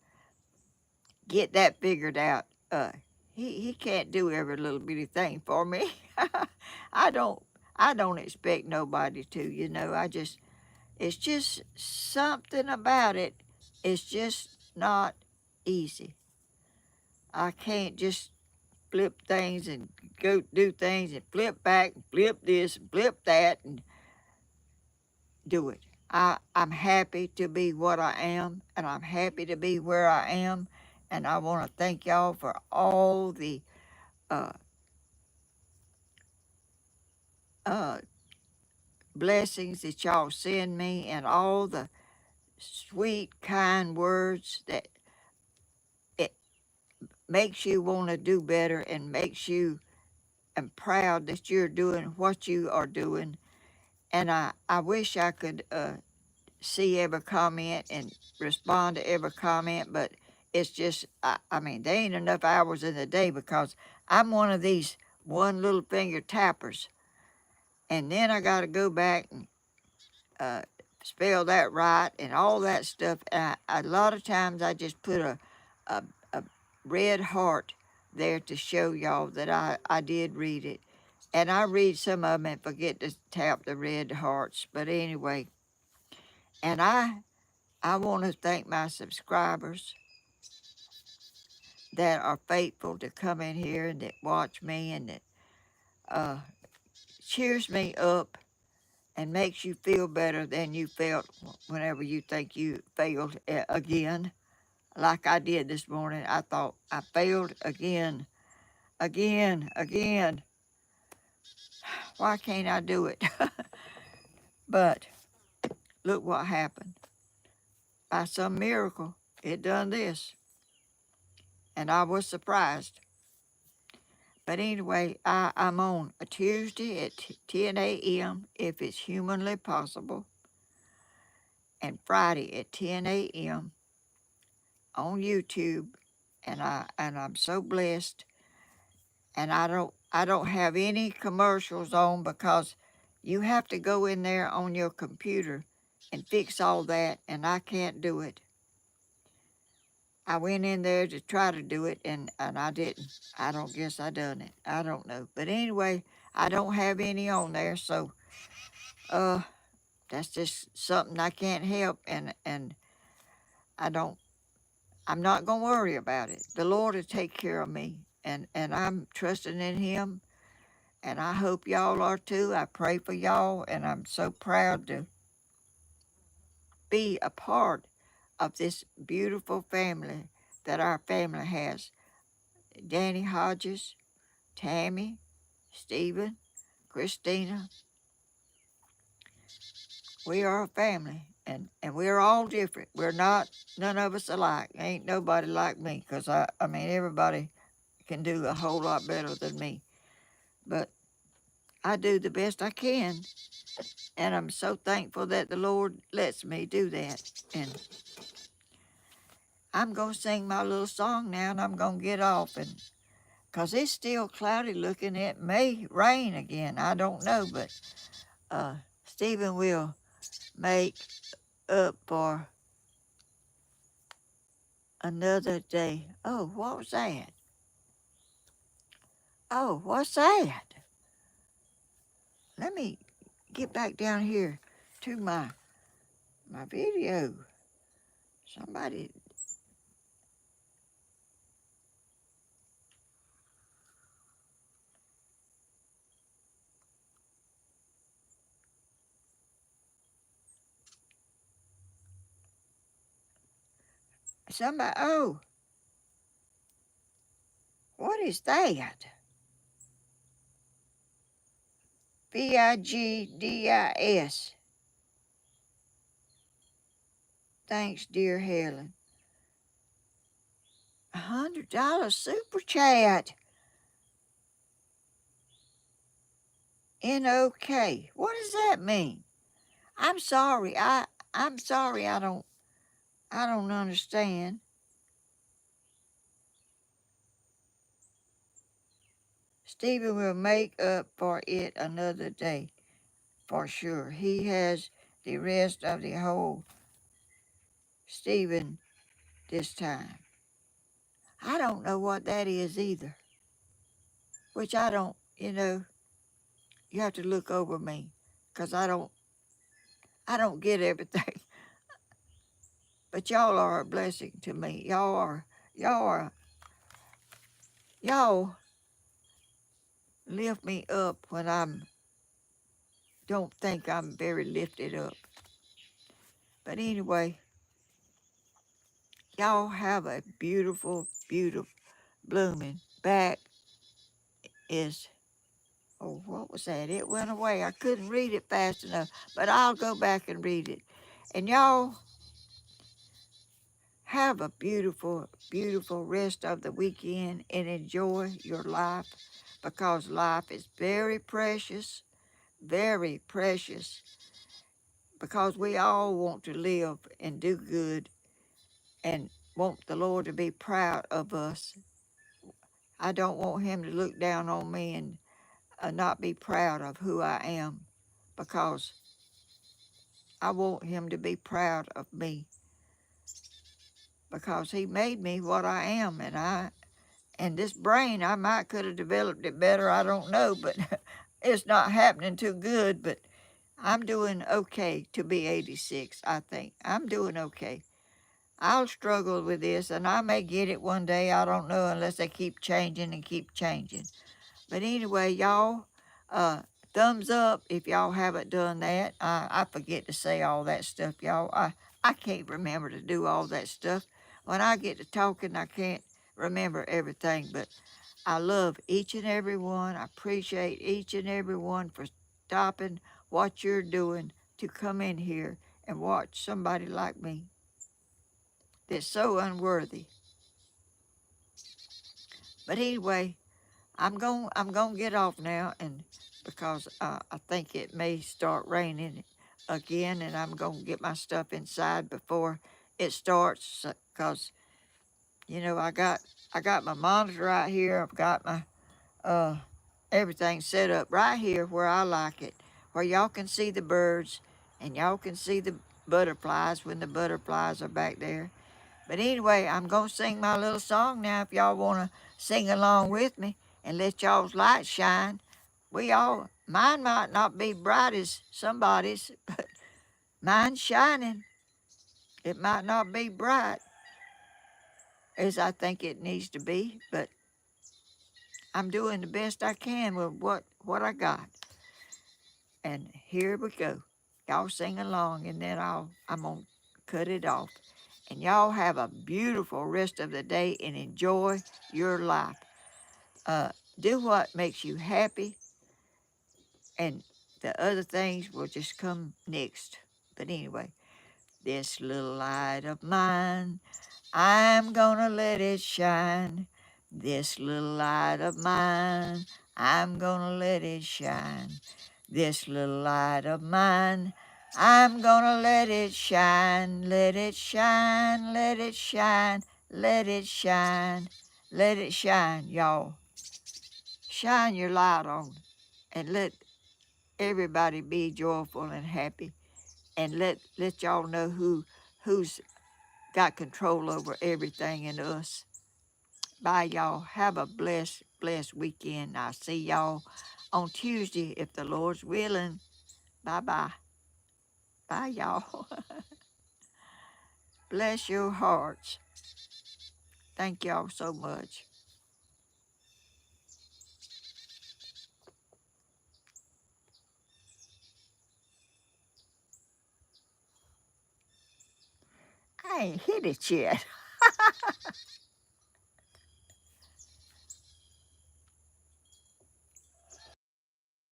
get that figured out. He can't do every little bitty thing for me. I don't I don't expect nobody to, I just it's just something about it. It's just not easy. I can't just flip things and go do things and flip back and flip this and flip that and do it. I'm happy to be what I am, and I'm happy to be where I am, and I want to thank y'all for all the uh, uh, blessings that y'all send me and all the sweet, kind words that it makes you want to do better and makes you and proud that you're doing what you are doing. And I wish I could see every comment and respond to every comment, but it's just, I mean, there ain't enough hours in the day because I'm one of these one little finger tappers. And then I got to go back and uh, spell that right and all that stuff. And a lot of times I just put a, a red heart there to show y'all that I did read it. And I read some of them and forget to tap the red hearts. But anyway, and I want to thank my subscribers that are faithful to come in here and that watch me and that uh, cheers me up and makes you feel better than you felt whenever you think you failed again. Like I did this morning, I thought I failed again, again, again. Why can't I do it? But look what happened. By some miracle, it done this, and I was surprised. But anyway, I'm on a Tuesday at 10 a.m. if it's humanly possible, and Friday at 10 a.m. on YouTube, and I'm so blessed. And I don't have any commercials on because you have to go in there on your computer and fix all that, and I can't do it. I went in there to try to do it, and I didn't. I don't guess I done it. I don't know. But anyway, I don't have any on there, so uh, that's just something I can't help, and I don't. I'm not gonna worry about it. The Lord will take care of me, and I'm trusting in Him, and I hope y'all are too. I pray for y'all, and I'm so proud to be a part of this beautiful family that our family has. Danny Hodges, Tammy, Stephen, Christina. We are a family, and we're all different. We're not, none of us alike. Ain't nobody like me, because I mean, everybody can do a whole lot better than me. But I do the best I can, and I'm so thankful that the Lord lets me do that. And I'm going to sing my little song now, and I'm going to get off, and 'cause it's still cloudy looking. It may rain again. I don't know, but Stephen will make up for another day. Oh, what was that? Oh, what's that? Let me get back down here to my video. Somebody, oh, what is that? Vigdis. Thanks, dear Helen. $100 super chat. NOK. What does that mean? I'm sorry. I'm sorry. I don't understand. Stephen will make up for it another day, for sure. He has the rest of the whole Stephen this time. I don't know what that is either, which I don't, you have to look over me because I don't get everything. But y'all are a blessing to me. Y'all lift me up when don't think I'm very lifted up. But anyway, y'all have a beautiful, beautiful blooming. Back is, oh, what was that? It went away. I couldn't read it fast enough, but I'll go back and read it. And y'all have a beautiful, beautiful rest of the weekend and enjoy your life because life is very precious, because we all want to live and do good and want the Lord to be proud of us. I don't want him to look down on me and not be proud of who I am because I want him to be proud of me because he made me what I am, and this brain, I might could have developed it better, I don't know, but it's not happening too good. But I'm doing okay to be 86, I think. I'm doing okay. I'll struggle with this, and I may get it one day, I don't know, unless they keep changing and keep changing. But anyway, y'all, thumbs up if y'all haven't done that. I forget to say all that stuff, y'all. I can't remember to do all that stuff. When I get to talking, I can't remember everything, but I love each and every one. I appreciate each and every one for stopping what you're doing to come in here and watch somebody like me that's so unworthy. But anyway, I'm going to get off now, and because I think it may start raining again, and I'm going to get my stuff inside before it starts. Because I got my monitor right here. I've got my everything set up right here where I like it, where y'all can see the birds and y'all can see the butterflies when the butterflies are back there. But anyway, I'm going to sing my little song now if y'all want to sing along with me and let y'all's light shine. Mine might not be bright as somebody's, but mine's shining. It might not be bright as I think it needs to be, but I'm doing the best I can with what I got. And here we go. Y'all sing along, and then I'm going to cut it off. And y'all have a beautiful rest of the day and enjoy your life. Do what makes you happy, and the other things will just come next. But anyway, this little light of mine, I'm gonna let it shine. This little light of mine, I'm gonna let it shine. This little light of mine, I'm gonna let it shine. Let it shine, let it shine, let it shine, let it shine, y'all. shine your light on and let everybody be joyful and happy, and let y'all know who's got control over everything in us. Bye, y'all. Have a blessed weekend. I'll see y'all on Tuesday if the Lord's willing. Bye-bye. Bye, y'all. Bless your hearts. Thank y'all so much. I ain't hit it yet.